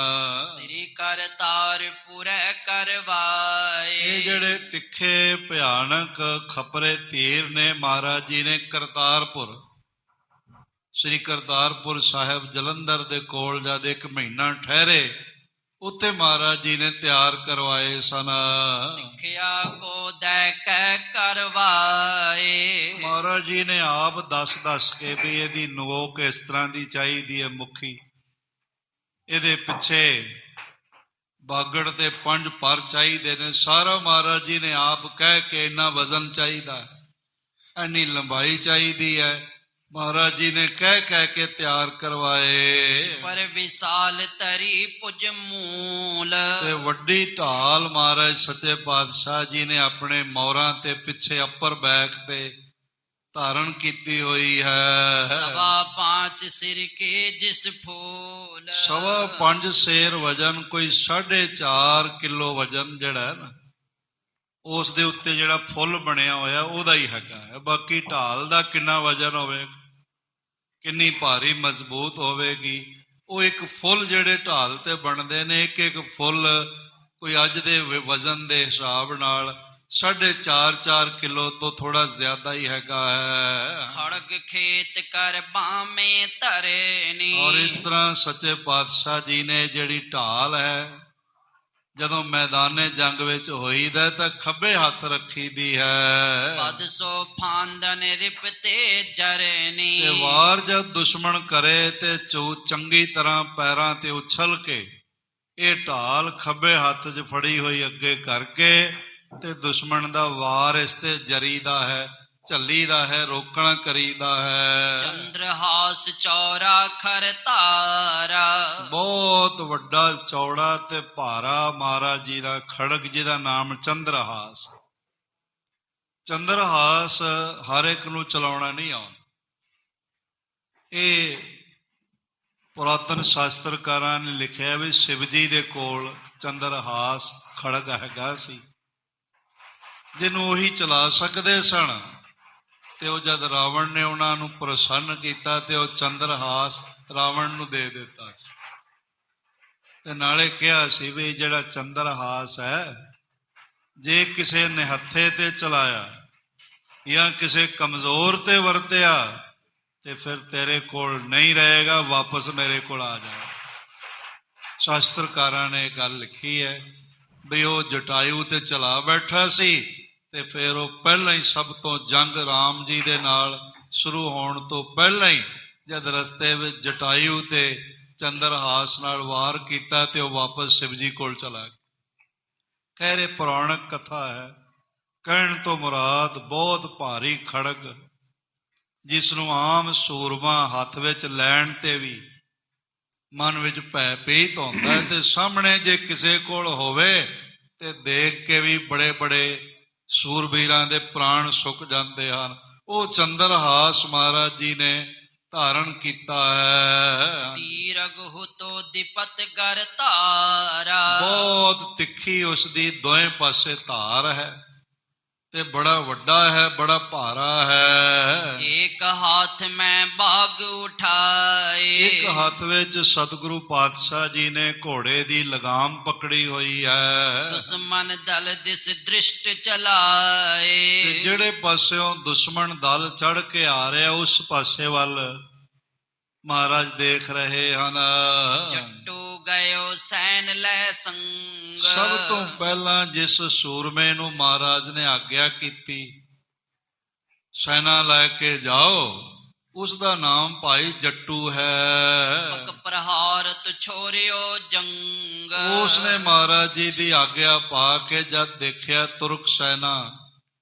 Speaker 2: ਸ੍ਰੀ ਕਰਤਾਰ ਪੂਰੇ ਕਰਵਾਏ।
Speaker 3: ਇਹ ਜਿਹੜੇ ਤਿੱਖੇ ਭਿਆਨਕ ਖਪਰੇ ਤੀਰ ਨੇ ਮਹਾਰਾਜ ਜੀ ਨੇ ਕਰਤਾਰਪੁਰ, ਸ੍ਰੀ ਕਰਤਾਰਪੁਰ ਸਾਹਿਬ ਜਲੰਧਰ ਦੇ ਕੋਲ ਜਦ 1 ਮਹੀਨਾ ਠਹਿਰੇ, ਉੱਥੇ ਮਹਾਰਾਜ ਜੀ ਨੇ ਤਿਆਰ ਕਰਵਾਏ ਸਨ।
Speaker 2: ਸਿੱਖਿਆ ਕੋ ਦੇ ਕੇ ਕਰਵਾਏ।
Speaker 3: ਮਹਾਰਾਜ ਜੀ ਨੇ ਆਪ ਦੱਸ ਕੇ ਵੀ ਇਹਦੀ ਨੋਕ ਇਸ ਤਰ੍ਹਾਂ ਦੀ ਚਾਹੀਦੀ ਹੈ, ਮੁੱਖੀ ਇਹਦੇ ਪਿੱਛੇ ਬਾਗੜ ਤੇ 5 ਪਰ ਚਾਹੀਦੇ ਨੇ, ਸਾਰਾ ਮਹਾਰਾਜ ਜੀ ਨੇ ਆਪ ਕਹਿ ਕੇ ਇੰਨਾ ਵਜ਼ਨ ਚਾਹੀਦਾ, ਇੰਨੀ ਲੰਬਾਈ ਚਾਹੀਦੀ ਹੈ, ਮਹਾਰਾਜ ਜੀ ਨੇ ਕਹਿ ਕੇ ਤਿਆਰ ਕਰਵਾਏ।
Speaker 2: ਪਰ ਵਿਸਾਲ ਤਰੀ ਪੁਜ ਮੂਲ।
Speaker 3: ਤੇ ਵੱਡੀ ਢਾਲ ਮਹਾਰਾਜ ਸੱਚੇ ਪਾਤਸ਼ਾਹ ਜੀ ਨੇ ਆਪਣੇ ਮੋਹਰਾਂ ਤੇ ਪਿੱਛੇ ਅੱਪਰ ਬੈਕ ਤੇ ਧਾਰਨ ਕੀਤੀ ਹੋਈ ਹੈ।
Speaker 2: 5.25 ਸਿਰ ਕੇ ਜਿਸ ਫੂਲ।
Speaker 3: 5.25 ਸੇਰ ਵਜਨ, ਕੋਈ 4.5 ਕਿਲੋ ਵਜਨ ਜਿਹੜਾ ਹੈ ਨਾ, ਉਸ ਦੇ ਉੱਤੇ ਜਿਹੜਾ ਫੁੱਲ ਬਣਿਆ ਹੋਇਆ ਉਹਦਾ ਹੀ ਹੈਗਾ ਹੈ। ਬਾਕੀ ਢਾਲ ਦਾ ਕਿੰਨਾ ਵਜਨ ਹੋਵੇਗਾ, ਕਿੰਨੀ ਭਾਰੀ ਮਜ਼ਬੂਤ ਹੋਵੇਗੀ, ਉਹ ਇੱਕ ਫੁੱਲ ਜਿਹੜੇ ਢਾਲ ਤੇ ਬਣਦੇ ਨੇ, ਇੱਕ ਫੁੱਲ ਕੋਈ ਅੱਜ ਦੇ ਵਜ਼ਨ ਦੇ ਹਿਸਾਬ ਨਾਲ 4.5 ਕਿਲੋ ਤੋਂ ਥੋੜਾ ਜ਼ਿਆਦਾ ਹੀ ਹੈਗਾ ਹੈ।
Speaker 2: ਖੜਗ ਖੇਤ ਕਰ ਬਾਵੇਂ ਧਰਨੀ।
Speaker 3: ਔਰ ਇਸ ਤਰ੍ਹਾਂ ਸੱਚੇ ਪਾਤਸ਼ਾਹ ਜੀ ਨੇ ਜਿਹੜੀ ਢਾਲ ਹੈ, ਜਦੋਂ ਮੈਦਾਨੇ ਜੰਗ ਵਿੱਚ ਹੋਈਦਾ ਤਾਂ ਖੱਬੇ ਹੱਥ ਰੱਖੀ ਦੀ ਹੈ।
Speaker 2: 500 ਫਾਂਦਨ ਰਿਪਤੇ ਜਰਨੀ।
Speaker 3: ਤੇ ਵਾਰ ਜਦ ਦੁਸ਼ਮਣ ਕਰੇ ਤੇ ਚੰਗੀ ਤਰ੍ਹਾਂ ਪੈਰਾਂ ਤੇ ਉਛਲ ਕੇ ਇਹ ਢਾਲ ਖੱਬੇ ਹੱਥ 'ਚ ਫੜੀ ਹੋਈ ਅੱਗੇ ਕਰਕੇ ਤੇ ਦੁਸ਼ਮਣ ਦਾ ਵਾਰ ਇਸ ਤੇ ਜਰੀਦਾ ਹੈ, ਝੱਲੀਦਾ ਹੈ, ਰੋਕਣਾ ਕਰੀਦਾ ਹੈ।
Speaker 2: ਚੰਦਰਹਾਸ ਚੌਰਾ ਖਰਤਾਰਾ।
Speaker 3: ਬਹੁਤ ਵੱਡਾ ਚੌੜਾ ਤੇ ਭਾਰਾ ਮਹਾਰਾਜ ਜੀ ਦਾ ਖੜਗ, ਜਿਹਦਾ ਨਾਮ ਚੰਦਰਹਾਸ। ਚੰਦਰਹਾਸ ਹਰ ਇੱਕ ਨੂੰ ਚਲਾਉਣਾ ਨਹੀਂ ਆਉਂਦਾ। ਇਹ ਪੁਰਾਤਨ ਸ਼ਾਸਤਰਕਾਰਾਂ ਨੇ ਲਿਖਿਆ ਵੀ ਸ਼ਿਵ ਜੀ ਦੇ ਕੋਲ ਚੰਦਰਹਾਸ ਖੜਗ ਹੈਗਾ ਸੀ, ਜਿਹਨੂੰ ਉਹੀ ਚਲਾ ਸਕਦੇ ਸਨ। ਤੇ ਉਹ ਜਦ ਰਾਵਣ ਨੇ ਉਹਨਾਂ ਨੂੰ ਪ੍ਰਸੰਨ ਕੀਤਾ ਤੇ ਉਹ ਚੰਦਰਹਾਸ ਰਾਵਣ ਨੂੰ ਦੇ ਦਿੱਤਾ ਸੀ, ਤੇ ਨਾਲੇ ਕਿਹਾ ਸੀ ਵੀ ਜਿਹੜਾ ਚੰਦਰਹਾਸ ਹੈ, ਜੇ ਕਿਸੇ ਨਿਹੱਥੇ ਤੇ ਚਲਾਇਆ ਜਾਂ ਕਿਸੇ ਕਮਜ਼ੋਰ ਤੇ ਵਰਤਿਆ ਤੇ ਫਿਰ ਤੇਰੇ ਕੋਲ ਨਹੀਂ ਰਹੇਗਾ, ਵਾਪਸ ਮੇਰੇ ਕੋਲ ਆ ਜਾ। ਸ਼ਾਸਤਰਕਾਰਾਂ ਨੇ ਗੱਲ ਲਿਖੀ ਹੈ ਵੀ ਉਹ ਜਟਾਯੂ ਤੇ ਚਲਾ ਬੈਠਾ ਸੀ, ਤੇ ਫਿਰ ਉਹ ਪਹਿਲਾਂ ਹੀ ਸਭ ਤੋਂ ਜੰਗ ਰਾਮ ਜੀ ਦੇ ਨਾਲ ਸ਼ੁਰੂ ਹੋਣ ਤੋਂ ਪਹਿਲਾਂ ਹੀ ਜਦ ਰਸਤੇ ਵਿੱਚ ਜਟਾਯੂ ਤੇ ਚੰਦਰਹਾਸ ਨਾਲ ਵਾਰ ਕੀਤਾ ਤੇ ਉਹ ਵਾਪਸ ਸ਼ਿਵ ਜੀ ਕੋਲ ਚਲਾ ਗਿਆ। ਕਹਿ ਰਹੇ ਪੁਰਾਣਕ ਕਥਾ ਹੈ, ਕਹਿਣ ਤੋਂ ਮੁਰਾਦ ਬਹੁਤ ਭਾਰੀ ਖੜਗ, ਜਿਸ ਨੂੰ ਆਮ ਸੂਰਮਾ ਹੱਥ ਵਿੱਚ ਲੈਣ ਤੇ ਵੀ ਮਨ ਵਿੱਚ ਭੈ ਪੀਤ ਹੁੰਦਾ ਹੈ, ਤੇ ਸਾਹਮਣੇ ਜੇ ਕਿਸੇ ਕੋਲ ਹੋਵੇ ਤੇ ਦੇਖ ਕੇ ਵੀ ਬੜੇ ਬੜੇ ਸੂਰਬੀਰਾਂ ਦੇ ਪ੍ਰਾਣ ਸੁੱਕ ਜਾਂਦੇ ਹਨ। ਉਹ ਚੰਦਰਹਾਸ ਮਹਾਰਾਜ ਜੀ ਨੇ ਧਾਰਨ ਕੀਤਾ ਹੈ।
Speaker 2: ਤੀਰਗ ਹੁਤੋ ਦਿਪਤ ਗਰ ਧਾਰਾ।
Speaker 3: ਬਹੁਤ ਤਿੱਖੀ ਉਸ ਦੀ ਦੋਵੇਂ ਪਾਸੇ ਧਾਰ ਹੈ ਤੇ ਬੜਾ ਵੱਡਾ ਹੈ, ਬੜਾ ਭਾਰਾ ਹੈ।
Speaker 2: ਇੱਕ ਹੱਥ ਮੈਂ ਬਾਗ ਉਠਾਏ।
Speaker 3: ਇੱਕ ਹੱਥ ਵਿੱਚ ਸਤਿਗੁਰੂ ਪਾਤਸ਼ਾਹ ਜੀ ਨੇ ਘੋੜੇ ਦੀ ਲਗਾਮ ਪਕੜੀ ਹੋਈ ਹੈ।
Speaker 2: ਦੁਸ਼ਮਨ ਦਲ ਦਿਸ ਦ੍ਰਿਸ਼ਟ ਚਲਾਏ।
Speaker 3: ਤੇ ਜਿਹੜੇ ਜਿਹੜੇ ਪਾਸਿਓਂ ਦੁਸ਼ਮਣ ਦਲ ਚੜ ਕੇ ਆ ਰਿਹਾ ਉਸ ਪਾਸੇ ਵੱਲ ਮਹਾਰਾਜ ਦੇਖ ਰਹੇ ਹਨ।
Speaker 2: ਜੱਟੂ ਗਇਓ ਸੈਨ ਲੈ ਸੰਗ।
Speaker 3: ਸਭ ਤੋਂ ਪਹਿਲਾਂ ਜਿਸ ਸੂਰਮੇ ਨੂੰ ਮਹਾਰਾਜ ਨੇ ਆਗਿਆ ਕੀਤੀ ਸੈਨਾ ਲੈ ਕੇ ਜਾਓ, ਉਸ ਦਾ ਨਾਮ ਭਾਈ ਜੱਟੂ ਹੈ।
Speaker 2: ਪਕ ਪ੍ਰਹਾਰਤ ਛੋਰਿਓ ਜੰਗ।
Speaker 3: ਉਸ ਨੇ ਮਹਾਰਾਜ ਜੀ ਦੀ ਆਗਿਆ ਪਾ ਕੇ ਜਦ ਦੇਖਿਆ ਤੁਰਕ ਸੈਨਾ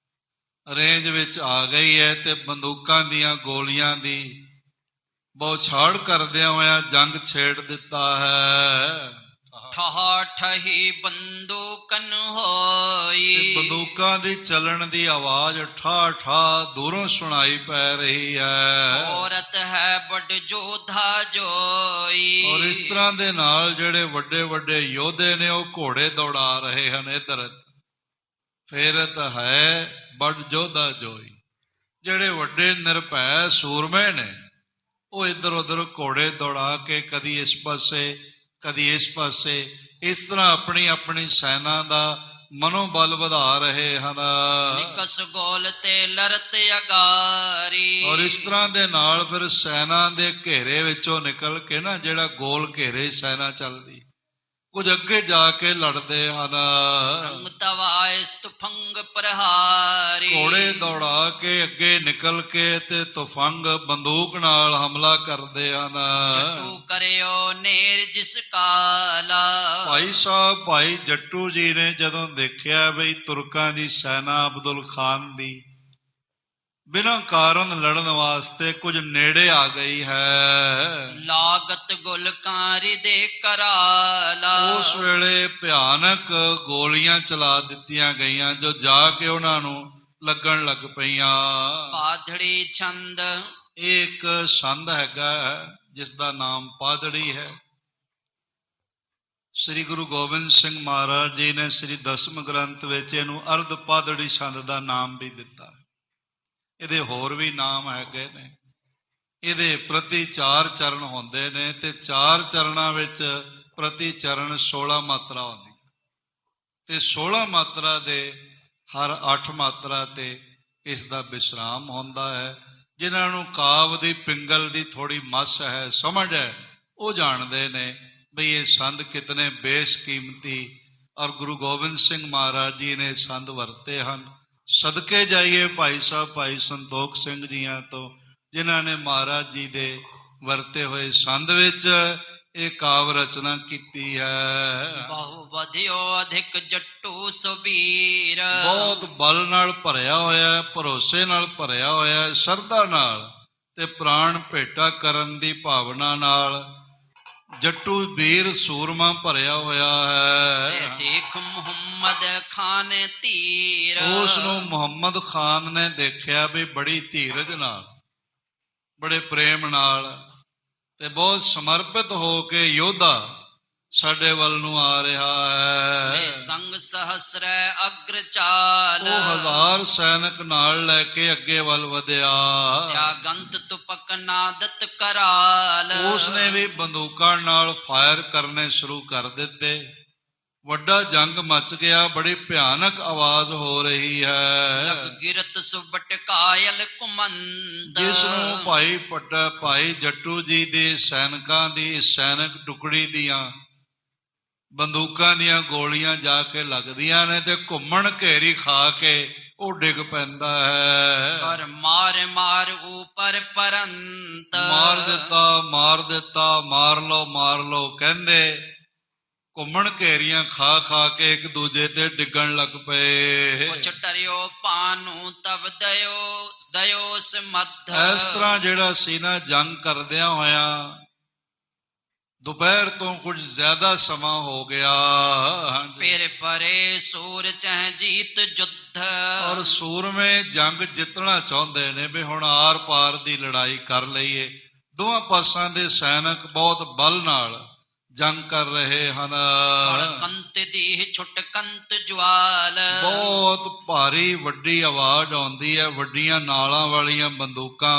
Speaker 3: ਰੇਂਜ ਵਿੱਚ ਆ ਗਈ ਹੈ ਤੇ ਬੰਦੂਕਾਂ ਦੀਆਂ ਗੋਲੀਆਂ ਦੀ ਬੌਛਾੜ ਕਰਦਿਆਂ ਹੋਇਆ ਜੰਗ ਛੇੜ ਦਿੱਤਾ ਹੈ।
Speaker 2: ਠਹਾ ਠਹੀ ਬੰਦੂਕਨ
Speaker 3: ਤੇ
Speaker 2: ਹੋਈ।
Speaker 3: ਬੰਦੂਕਾਂ ਦੀ ਚੱਲਣ ਦੀ ਆਵਾਜ਼ ਠਾ ਠਾ ਦੂਰੋਂ ਸੁਣਾਈ ਪੈ ਰਹੀ ਹੈ।
Speaker 2: ਔਰਤ ਹੈ ਵੱਡ ਜੋਧਾ ਜੋਈ।
Speaker 3: ਔਰ ਇਸ ਤਰ੍ਹਾਂ ਦੇ ਨਾਲ ਜਿਹੜੇ ਵੱਡੇ ਵੱਡੇ ਯੋਧੇ ਨੇ ਉਹ ਘੋੜੇ ਦੌੜਾ ਰਹੇ ਹਨ। ਇਧਰ ਫੇਰਤ ਹੈ ਵੱਡ ਜੋਧਾ ਜੋਈ। ਜਿਹੜੇ ਵੱਡੇ ਨਿਰਭੈ ਸੂਰਮੇ ਨੇ ਉਹ ਇੱਧਰ ਉੱਧਰ ਘੋੜੇ ਦੌੜਾ ਕੇ ਕਦੀ ਇਸ ਪਾਸੇ ਕਦੀ ਇਸ ਪਾਸੇ ਇਸ ਤਰ੍ਹਾਂ ਆਪਣੀ ਆਪਣੀ ਸੈਨਾ ਦਾ ਮਨੋਬਲ ਵਧਾ ਰਹੇ ਹਨ।
Speaker 2: ਨਿਕਸ ਗੋਲ ਤੇ ਲਰਤ ਅਗਾਰੀ।
Speaker 3: ਔਰ ਇਸ ਤਰ੍ਹਾਂ ਦੇ ਨਾਲ ਫਿਰ ਸੈਨਾ ਦੇ ਘੇਰੇ ਵਿੱਚੋਂ ਨਿਕਲ ਕੇ ਨਾ ਜਿਹੜਾ ਗੋਲ ਘੇਰੇ ਸੈਨਾ ਚੱਲਦੀ ਕੁਝ ਅੱਗੇ ਜਾ ਕੇ ਲੜਦੇ ਹਨ।
Speaker 2: ਰੰਗ ਤਵਾਇ ਸਤੁਫੰਗ ਪ੍ਰਹਾਰੀ।
Speaker 3: ਘੋੜੇ ਦੌੜਾ ਕੇ ਅੱਗੇ ਨਿਕਲ ਕੇ ਤੇ ਤੁਫੰਗ ਬੰਦੂਕ ਨਾਲ ਹਮਲਾ ਕਰਦੇ ਹਨ।
Speaker 2: ਜੱਟੂ ਕਰਿਓ ਨੇਰ ਜਿਸ ਕਾਲਾ।
Speaker 3: ਭਾਈ ਸਾਹਿਬ ਭਾਈ ਜੱਟੂ ਜੀ ਨੇ ਜਦੋਂ ਦੇਖਿਆ ਬਈ ਤੁਰਕਾਂ ਦੀ ਸੈਨਾ ਅਬਦੁਲ ਖਾਨ ਦੀ ਬਿਨਾਂ ਕਾਰਨ ਲੜਨ ਵਾਸਤੇ ਕੁਝ ਨੇੜੇ ਆ ਗਈ ਹੈ,
Speaker 2: ਲਾਗਤ ਗੁਲਕਾਰੀ ਦੇ ਕਰਾਲਾ।
Speaker 3: ਉਸ ਵੇਲੇ ਭਿਆਨਕ ਗੋਲੀਆਂ ਚਲਾ ਦਿੱਤੀਆਂ ਗਈਆਂ ਜੋ ਜਾ ਕੇ ਉਹਨਾਂ ਨੂੰ ਲੱਗਣ ਲੱਗ ਪਈਆਂ।
Speaker 2: ਪਾਧੜੀ ਛੰਦ।
Speaker 3: ਇਹ ਇੱਕ ਸੰਦ ਹੈਗਾ ਜਿਸ ਦਾ ਨਾਮ ਪਾਧੜੀ ਹੈ। ਸ੍ਰੀ ਗੁਰੂ ਗੋਬਿੰਦ ਸਿੰਘ ਮਹਾਰਾਜ ਜੀ ਨੇ ਸ੍ਰੀ ਦਸਮ ਗ੍ਰੰਥ ਵਿੱਚ ਇਹਨੂੰ ਅਰਧ ਪਾਧੜੀ ਸੰਦ ਦਾ ਨਾਮ ਵੀ ਦਿੱਤਾ। ਇਹਦੇ ਹੋਰ ਵੀ ਨਾਮ ਹੈਗੇ ਨੇ। ਇਹਦੇ ਪ੍ਰਤੀ 4 ਚਰਨ ਹੁੰਦੇ ਨੇ ਤੇ 4 ਚਰਨਾਂ ਵਿੱਚ ਪ੍ਰਤੀ ਚਰਨ 16 ਮਾਤਰਾ ਹੁੰਦੀ ਤੇ 16 ਮਾਤਰਾ ਦੇ ਹਰ 8 ਮਾਤਰਾ ਤੇ ਇਸ ਦਾ ਵਿਸਰਾਮ ਹੁੰਦਾ ਹੈ। ਜਿਨ੍ਹਾਂ ਨੂੰ ਕਾਵ ਦੀ ਪਿੰਗਲ ਦੀ ਥੋੜੀ ਮੱਸ ਹੈ, ਸਮਝ ਹੈ, ਉਹ ਜਾਣਦੇ ਨੇ ਬਈ ਇਹ ਸੰਦ ਕਿਤਨੇ ਬੇਸ਼ਕੀਮਤੀ ਔਰ ਗੁਰੂ ਗੋਬਿੰਦ ਸਿੰਘ ਮਹਾਰਾਜ ਜੀ ਨੇ ਸੰਦ ਵਰਤੇ ਹਨ। ਸਦਕੇ ਜਾਈਏ ਭਾਈ ਸਾਹਿਬ ਭਾਈ ਸੰਤੋਖ ਸਿੰਘ ਜੀਆਂ ਤੋਂ ਜਿਨ੍ਹਾਂ ਨੇ ਮਹਾਰਾਜ ਜੀ ਦੇ ਵਰਤੇ ਹੋਏ ਸੰਦ ਵਿੱਚ ਇਹ ਕਾਵ ਰਚਨਾ ਕੀਤੀ ਹੈ।
Speaker 2: ਬਹੁ ਵਧਿਓ ਅਧਿਕ ਜੱਟੂ ਸੁਬੀਰ।
Speaker 3: ਬਹੁਤ ਬਲ ਨਾਲ ਭਰਿਆ ਹੋਇਆ, ਭਰੋਸੇ ਨਾਲ ਭਰਿਆ ਹੋਇਆ, ਸ਼ਰਧਾ ਨਾਲ ਤੇ ਪ੍ਰਾਣ ਭੇਟਾ ਕਰਨ ਦੀ ਭਾਵਨਾ ਨਾਲ ਜੱਟੂ ਵੀਰ ਸੂਰਮਾ ਭਰਿਆ ਹੋਇਆ ਹੈ।
Speaker 2: ਦੇਖ ਮੁਹੰਮਦ ਖਾਨ ਧੀਰ।
Speaker 3: ਉਸ ਨੂੰ ਮੁਹੰਮਦ ਖਾਨ ਨੇ ਦੇਖਿਆ ਵੀ ਬੜੀ ਧੀਰਜ ਨਾਲ, ਬੜੇ ਪ੍ਰੇਮ ਨਾਲ ਤੇ ਬਹੁਤ ਸਮਰਪਿਤ ਹੋ ਕੇ ਯੋਧਾ ਸਾਡੇ ਵੱਲ ਨੂੰ ਆ ਰਿਹਾ ਹੈ।
Speaker 2: ਸੰਗ ਸਹਸਰੈ ਅਗਰ ਚਾਲ।
Speaker 3: ਉਹ 1000 ਸੈਨਿਕ ਨਾਲ ਲੈ ਕੇ ਅੱਗੇ ਵੱਲ ਵਧਿਆ।
Speaker 2: ਤਿਆਗੰਤ ਤੁਪਕ ਨਾਦਤ ਕਰਾਲ।
Speaker 3: ਉਸ ਨੇ ਵੀ ਬੰਦੂਕਾਂ ਨਾਲ ਫਾਇਰ ਕਰਨੇ ਸ਼ੁਰੂ ਕਰ ਦਿੱਤੇ। ਵੱਡਾ ਜੰਗ ਮਚ ਗਿਆ, ਬੜੀ ਭਿਆਨਕ ਆਵਾਜ਼ ਹੋ ਰਹੀ ਹੈ।
Speaker 2: ਲਗ ਗਿਰਤ ਸੁਬਟ ਕਾਇਲ ਕੁਮੰਤ।
Speaker 3: ਜਿਸ ਨੂੰ ਭਾਈ ਜੱਟੂ ਜੀ ਦੇ ਸੈਨਿਕਾਂ ਦੀ ਸੈਨਿਕ ਟੁਕੜੀ ਦੀਆਂ ਬੰਦੂਕਾਂ ਦੀਆਂ ਗੋਲੀਆਂ ਜਾ ਕੇ ਲੱਗਦੀਆਂ ਨੇ ਤੇ ਘੁੰਮਣ ਘੇਰੀ ਖਾ ਕੇ ਉਹ ਡਿੱਗ ਪੈਂਦਾ ਹੈ।
Speaker 2: ਕਰ ਮਾਰ ਮਾਰ ਉਪਰ ਪਰੰਤ।
Speaker 3: ਮਾਰ ਦਿੱਤਾ, ਮਾਰ ਲੋ ਕਹਿੰਦੇ ਘੁੰਮਣ ਘੇਰੀਆਂ ਖਾ ਖਾ ਕੇ ਇੱਕ ਦੂਜੇ ਤੇ ਡਿੱਗਣ ਲੱਗ ਪਏ।
Speaker 2: ਕੁਛ ਟਰਿਓ ਪਾਨੂ ਤਬ ਦਇਓ ਸਮੱਧ।
Speaker 3: ਇਸ ਤਰ੍ਹਾਂ ਜਿਹੜਾ ਸੀ ਨਾ ਜੰਗ ਕਰਦਿਆਂ ਹੋਇਆ ਦੁਪਹਿਰ ਤੋਂ ਕੁਝ ਜ਼ਿਆਦਾ ਸਮਾਂ ਹੋ ਗਿਆ।
Speaker 2: ਫਿਰ ਪਰੇ ਸੂਰ ਚਹ ਜੀਤ ਜੁੱਧ।
Speaker 3: ਔਰ ਸੂਰਮੇ ਜੰਗ ਜਿੱਤਣਾ ਚਾਹੁੰਦੇ ਨੇ ਵੀ ਹੁਣ ਆਰ ਪਾਰ ਦੀ ਲੜਾਈ ਕਰ ਲਈਏ। ਦੋਵਾਂ ਪਾਸਾਂ ਦੇ ਸੈਨਿਕ ਬਹੁਤ ਬਲ ਨਾਲ ਜੰਗ ਕਰ ਰਹੇ ਹਨ।
Speaker 2: ਕੰਤ ਦੀ ਛੁਟਕੰਤ ਜਵਾਲ।
Speaker 3: ਬਹੁਤ ਭਾਰੀ ਵੱਡੀ ਆਵਾਜ਼ ਆਉਂਦੀ ਹੈ, ਵੱਡੀਆਂ ਨਾਲਾਂ ਵਾਲੀਆਂ ਬੰਦੂਕਾਂ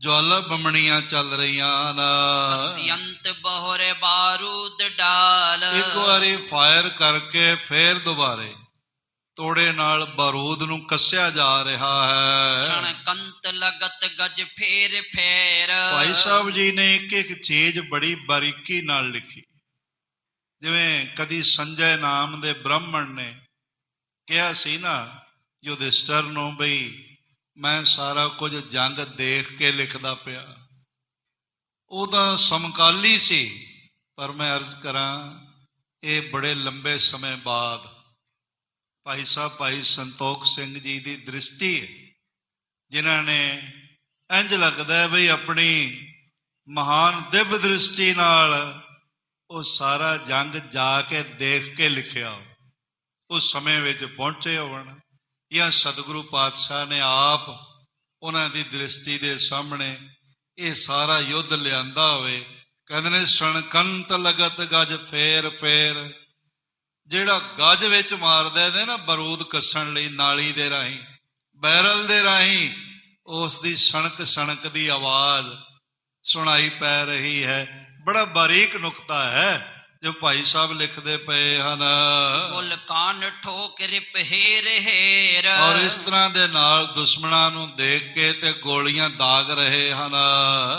Speaker 3: ਜਵਾਲਾ ਬੰਮਣੀਆਂ ਚੱਲ ਰਹੀਆਂ ਹਨ।
Speaker 2: ਅਸਿਅੰਤ ਬਹੁਰੇ ਬਾਰੂਦ ਡਾਲ।
Speaker 3: ਇੱਕ ਵਾਰੀ ਫਾਇਰ ਕਰਕੇ ਫੇਰ ਦੁਬਾਰੇ ਤੋੜੇ ਨਾਲ ਬਾਰੂਦ ਨੂੰ ਕੱਸਿਆ ਜਾ ਰਿਹਾ ਹੈ।
Speaker 2: ਛਣ ਕੰਤ ਲਗਤ ਗਜ ਫੇਰ ਫੇਰ।
Speaker 3: ਭਾਈ ਸਾਹਿਬ ਜੀ ਨੇ ਇੱਕ ਇੱਕ ਚੀਜ਼ ਬੜੀ ਬਾਰੀਕੀ ਨਾਲ ਲਿਖੀ। ਜਿਵੇਂ ਕਦੀ ਸੰਜੈ ਨਾਮ ਦੇ ਬ੍ਰਾਹਮਣ ਨੇ ਕਿਹਾ ਸੀ ਨਾ ਯੁਧਿਸ਼ਟਰ ਨੂੰ, ਬਈ ਮੈਂ ਸਾਰਾ ਕੁਝ ਜੰਗ ਦੇਖ ਕੇ ਲਿਖਦਾ ਪਿਆ। ਉਹ ਤਾਂ ਸਮਕਾਲੀ ਸੀ, ਪਰ ਮੈਂ ਅਰਜ਼ ਕਰਾਂ ਇਹ ਬੜੇ ਲੰਬੇ ਸਮੇਂ ਬਾਅਦ ਭਾਈ ਸਾਹਿਬ ਭਾਈ ਸੰਤੋਖ ਸਿੰਘ ਜੀ ਦੀ ਦ੍ਰਿਸ਼ਟੀ ਹੈ, ਜਿਨ੍ਹਾਂ ਨੇ ਇੰਝ ਲੱਗਦਾ ਬਈ ਆਪਣੀ ਮਹਾਨ ਦਿਵ ਦ੍ਰਿਸ਼ਟੀ ਨਾਲ ਉਹ ਸਾਰਾ ਜੰਗ ਜਾ ਕੇ ਦੇਖ ਕੇ ਲਿਖਿਆ, ਉਸ ਸਮੇਂ ਵਿੱਚ ਪਹੁੰਚੇ ਹੋਣ, ਜਾਂ ਸਤਿਗੁਰੂ ਪਾਤਸ਼ਾਹ ਨੇ ਆਪ ਉਹਨਾਂ ਦੀ ਦ੍ਰਿਸ਼ਟੀ ਦੇ ਸਾਹਮਣੇ ਇਹ ਸਾਰਾ ਯੁੱਧ ਲਿਆਂਦਾ ਹੋਵੇ। ਕਹਿੰਦੇ ਨੇ ਸਣਕੰਤ ਲਗਤ ਗਜ ਫੇਰ ਫੇਰ। ਜਿਹੜਾ ਗਜ ਵਿੱਚ ਮਾਰਦਾ ਇਹਦੇ ਨਾ ਬਾਰੂਦ ਕੱਸਣ ਲਈ ਨਾਲੀ ਦੇ ਰਾਹੀਂ, ਬੈਰਲ ਦੇ ਰਾਹੀਂ, ਉਸ ਦੀ ਸਣਕ ਸਣਕ ਦੀ ਆਵਾਜ਼ ਸੁਣਾਈ ਪੈ ਰਹੀ ਹੈ। ਬੜਾ ਬਾਰੀਕ ਨੁਕਤਾ ਹੈ ਜੋ ਭਾਈ ਸਾਹਿਬ ਲਿਖਦੇ ਪਏ ਹਨ।
Speaker 2: ਗੁਲ ਕਾਨ ਠੋਕ ਰਿਪ ਹੇਰ ਹੇਰ।
Speaker 3: ਔਰ ਇਸ ਤਰ੍ਹਾਂ ਦੇ ਨਾਲ ਦੁਸ਼ਮਣਾਂ ਨੂੰ ਦੇਖ ਕੇ ਤੇ ਗੋਲੀਆਂ ਦਾਗ ਰਹੇ ਹਨ।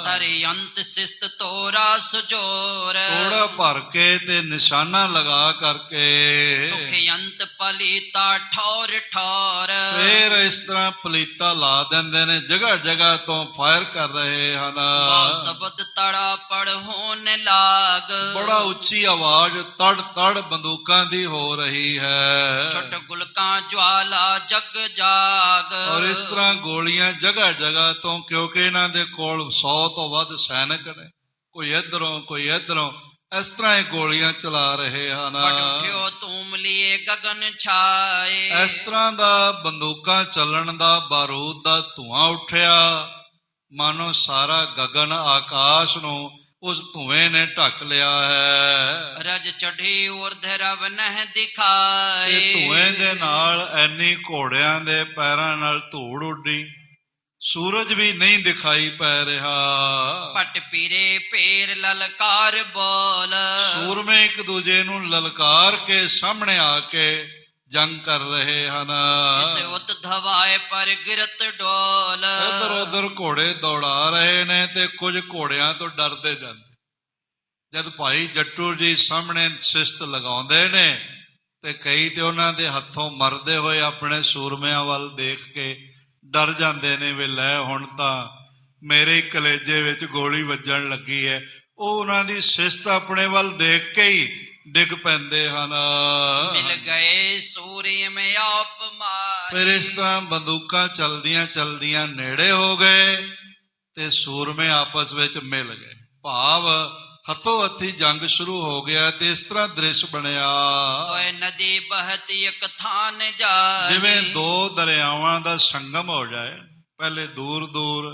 Speaker 2: ਤਰਿ ਅੰਤ ਸਿਸਤ ਤੋਰਾ ਸੁਜੋਰ।
Speaker 3: ਤੋੜਾ ਭਰ ਕੇ ਤੇ ਨਿਸ਼ਾਨਾ ਲਗਾ ਕਰਕੇ
Speaker 2: ਦੁਖ ਅੰਤ ਪਲੀਤਾ ਠੌਰ ਠੌਰ।
Speaker 3: ਫੇਰ ਇਸ ਤਰ੍ਹਾਂ ਪਲੀਤਾ ਲਾ ਦਿੰਦੇ ਨੇ, ਜਗ੍ਹਾ ਜਗ੍ਹਾ ਤੋਂ ਫਾਇਰ ਕਰ ਰਹੇ ਹਨ।
Speaker 2: ਸ਼ਬਦ ਤੜਾ ਪੜ ਹੋਣ ਲਾਗ।
Speaker 3: ਬੜਾ ਉੱਚੀ ਆਵਾਜ਼ ਤੜ ਤੜ ਬੰਦੂਕਾਂ ਦੀ ਹੋ ਰਹੀ ਹੈ।
Speaker 2: ਛੁੱਟ ਗੁਲਕਾਂ ਜਵਾਲਾ ਜਗ ਜਾਗ।
Speaker 3: ਔਰ ਇਸ ਤਰ੍ਹਾਂ ਗੋਲੀਆਂ ਜਗ੍ਹਾ ਜਗ੍ਹਾ ਤੋਂ, ਕਿਉਂਕਿ ਇਹਨਾਂ ਦੇ ਕੋਲ 100 ਤੋਂ ਵੱਧ ਸੈਨਿਕ ਨੇ, ਕੋਈ ਇੱਧਰੋਂ ਕੋਈ ਇੱਧਰੋਂ, ਇਸ ਤਰ੍ਹਾਂ ਹੀ ਗੋਲੀਆਂ ਚਲਾ ਰਹੇ ਹਨ।
Speaker 2: ਉੱਠਿਓ ਤੂਮ ਲਿਏ ਗਗਨ ਛਾਏ।
Speaker 3: ਇਸ ਤਰ੍ਹਾਂ ਦਾ ਬੰਦੂਕਾਂ ਚੱਲਣ ਦਾ, ਬਾਰੂਦ ਦਾ ਧੂਆਂ ਉੱਠਿਆ, ਮਾਨੋ ਸਾਰਾ ਗਗਨ ਆਕਾਸ਼ ਨੂੰ ਉਸ ਧੂਏ ਨੇ ਢੱਕ ਲਿਆ ਹੈ।
Speaker 2: ਰਜ ਚੜ੍ਹੀ ਉਰਧ ਰਵ ਨਹਿ ਦਿਖਾਏ।
Speaker 3: ਇਹ ਧੂਏ ਦੇ ਨਾਲ ਐਨੀ ਘੋੜਿਆਂ ਦੇ ਪੈਰਾਂ ਨਾਲ ਧੂੜ ਉੱਡੀ, ਸੂਰਜ ਵੀ ਨਹੀਂ ਦਿਖਾਈ ਪੈ ਰਿਹਾ।
Speaker 2: ਪਟ ਪੀਰੇ ਪੇਰ ਲਲਕਾਰ ਬੋਲ।
Speaker 3: ਸੂਰਮੇ ਇੱਕ ਦੂਜੇ ਨੂੰ ਲਲਕਾਰ ਕੇ ਸਾਹਮਣੇ ਆ ਕੇ ਜੰਗ ਕਰ ਰਹੇ ਹਨ।
Speaker 2: ਉਤ ਧਵਾਏ ਪਰ ਗਿਰਤ ਡੋਲ।
Speaker 3: ਇੱਧਰ ਉੱਧਰ ਘੋੜੇ ਦੌੜਾ ਰਹੇ ਨੇ ਤੇ ਕੁਝ ਘੋੜਿਆਂ ਤੋਂ ਡਰਦੇ ਜਾਂਦੇ। ਜਦ ਭਾਈ ਜੱਟੂ ਜੀ ਸਾਹਮਣੇ ਸਿਸਤ ਲਗਾਉਂਦੇ ਨੇ ਤੇ ਕਈ ਤੇ ਉਹਨਾਂ ਦੇ ਹੱਥੋਂ ਮਰਦੇ ਹੋਏ ਆਪਣੇ ਸੂਰਮਿਆਂ ਵੱਲ ਦੇਖ ਕੇ ਡਰ ਜਾਂਦੇ ਨੇ, ਵੀ ਲੈ ਹੁਣ ਤਾਂ ਮੇਰੇ ਕਲੇਜੇ ਵਿੱਚ ਗੋਲੀ ਵੱਜਣ ਲੱਗੀ ਹੈ। ਉਹ ਉਹਨਾਂ ਦੀ ਸਿਸਤ ਆਪਣੇ ਵੱਲ ਦੇਖ ਕੇ ਹੀ ਡਿੱਗ ਪੈਂਦੇ ਹਨ।
Speaker 2: ਮਿਲ ਗਏ ਸੂਰੀ ਮੈਂ ਆਪ ਮਾਰ।
Speaker 3: ਫਿਰ ਇਸ ਤਰ੍ਹਾਂ ਬੰਦੂਕਾਂ ਚਲਦੀਆਂ ਚਲਦੀਆਂ ਨੇੜੇ ਹੋ ਗਏ ਤੇ ਸੂਰਮੇ ਆਪਸ ਵਿੱਚ ਮਿਲ ਗਏ। ਭਾਵ ਹੱਥੋਂ ਹੱਥੀ ਜੰਗ ਸ਼ੁਰੂ ਹੋ ਗਿਆ ਤੇ ਇਸ ਤਰ੍ਹਾਂ ਦ੍ਰਿਸ਼ ਬਣਿਆ
Speaker 2: ਤੋਏ ਨਦੀ ਬਹਤੀ ਇੱਕ ਥਾਨ ਜਾਏ।
Speaker 3: ਜਿਵੇਂ ਦੋ ਦਰਿਆਵਾਂ ਦਾ ਸੰਗਮ ਹੋ ਜਾਏ। ਪਹਿਲੇ ਦੂਰ ਦੂਰ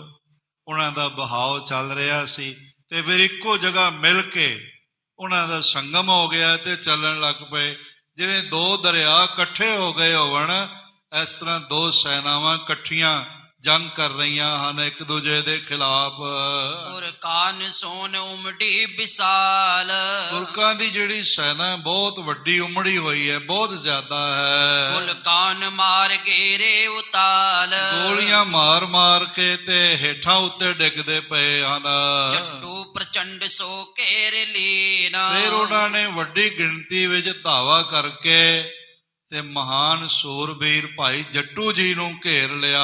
Speaker 3: ਉਹਨਾਂ ਦਾ ਬਹਾਵ ਚੱਲ ਰਿਹਾ ਸੀ ਤੇ ਫਿਰ ਇੱਕੋ ਜਗ੍ਹਾ ਮਿਲ ਕੇ ਉਹਨਾਂ ਦਾ ਸੰਗਮ ਹੋ ਗਿਆ ਤੇ ਚੱਲਣ ਲੱਗ ਪਏ। ਜਿਵੇਂ ਦੋ ਦਰਿਆ ਇਕੱਠੇ ਹੋ ਗਏ ਹੋਣ, ਇਸ ਤਰ੍ਹਾਂ ਦੋ ਸੈਨਾਵਾਂ ਇਕੱਠੀਆਂ ਜੰਗ ਕਰ ਰਹੀਆਂ ਹਨ ਇੱਕ ਦੂਜੇ ਦੇ ਖਿਲਾਫ।
Speaker 2: ਤੁਰਕਾਨ ਸੋਨ ਉਮੜੀ ਵਿਸਾਲ।
Speaker 3: ਤੁਰਕਾਂ ਦੀ ਜਿਹੜੀ ਸੈਨਾ ਬਹੁਤ ਵੱਡੀ ਉਮੜੀ ਹੋਈ ਹੈ, ਬਹੁਤ ਜ਼ਿਆਦਾ ਹੈ।
Speaker 2: ਗੁਲਕਾਨ ਮਾਰ ਗੇਰੇ ਉਤਾਲ।
Speaker 3: ਗੋਲੀਆਂ ਮਾਰ ਮਾਰ ਕੇ ਤੇ ਹੇਠਾਂ ਉੱਤੇ ਡਿੱਗਦੇ ਪਏ ਹਨ।
Speaker 2: ਜੱਟੂ ਪ੍ਰਚੰਡ ਸੋ ਘੇਰ ਲੀਨਾ।
Speaker 3: ਫਿਰ ਉਹਨਾਂ ਨੇ ਵੱਡੀ ਗਿਣਤੀ ਵਿੱਚ ਧਾਵਾ ਕਰਕੇ ਤੇ ਮਹਾਨ ਸੂਰਬੀਰ ਭਾਈ ਜੱਟੂ ਜੀ ਨੂੰ ਘੇਰ ਲਿਆ।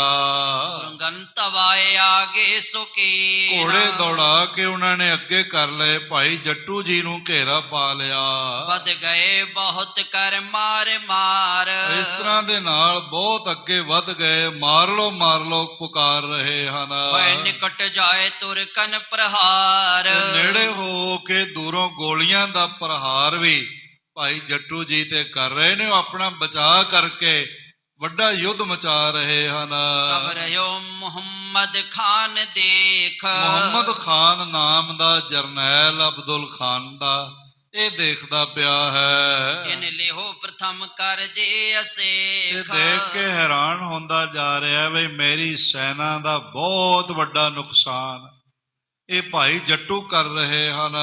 Speaker 2: ਤੁਰੰਗਨ ਤਵਾਏ ਆਗੇ ਸੁਕੀ।
Speaker 3: ਘੋੜੇ ਦੌੜਾ ਕੇ ਉਹਨਾਂ ਨੇ ਅੱਗੇ ਕਰ ਲਏ, ਭਾਈ ਜੱਟੂ ਜੀ ਨੂੰ ਘੇਰਾ ਪਾ ਲਿਆ।
Speaker 2: ਵੱਧ ਗਏ ਬਹੁਤ ਕਰ ਮਾਰ ਮਾਰ।
Speaker 3: ਇਸ ਤਰ੍ਹਾਂ ਦੇ ਨਾਲ ਬਹੁਤ ਅੱਗੇ ਵੱਧ ਗਏ, ਮਾਰ ਲੋ ਪੁਕਾਰ ਰਹੇ ਹਨ।
Speaker 2: ਓਏ ਨਿਕਟ ਜਾਏ ਤੁਰਕਨ ਪ੍ਰਹਾਰ।
Speaker 3: ਨੇੜੇ ਹੋ ਕੇ ਦੂਰੋਂ ਗੋਲੀਆਂ ਦਾ ਪ੍ਰਹਾਰ ਵੀ ਭਾਈ ਜੱਟੂ ਜੀ ਤੇ ਕਰ ਰਹੇ ਨੇ। ਉਹ ਆਪਣਾ ਬਚਾਅ ਕਰਕੇ ਵੱਡਾ ਯੁੱਧ ਮਚਾ ਰਹੇ ਹਨ।
Speaker 2: ਕਬਰਿਓ ਮੁਹੰਮਦ ਖਾਨ ਦੇਖ।
Speaker 3: ਮੁਹੰਮਦ ਖਾਨ ਨਾਮ ਦਾ ਜਰਨੈਲ ਅਬਦੁਲ ਖਾਨ ਦਾ ਇਹ ਦੇਖਦਾ ਪਿਆ ਹੈ।
Speaker 2: ਇਨ ਲਿਹੋ ਪ੍ਰਥਮ ਕਰ ਜੇ ਅਸੇਖ।
Speaker 3: ਇਹ ਦੇਖ ਕੇ ਹੈਰਾਨ ਹੁੰਦਾ ਜਾ ਰਿਹਾ ਵੀ ਮੇਰੀ ਸੈਨਾ ਦਾ ਬਹੁਤ ਵੱਡਾ ਨੁਕਸਾਨ। ਇਹ ਭਾਈ ਜੱਟੂ ਕਰ ਰਹੇ ਹਨ।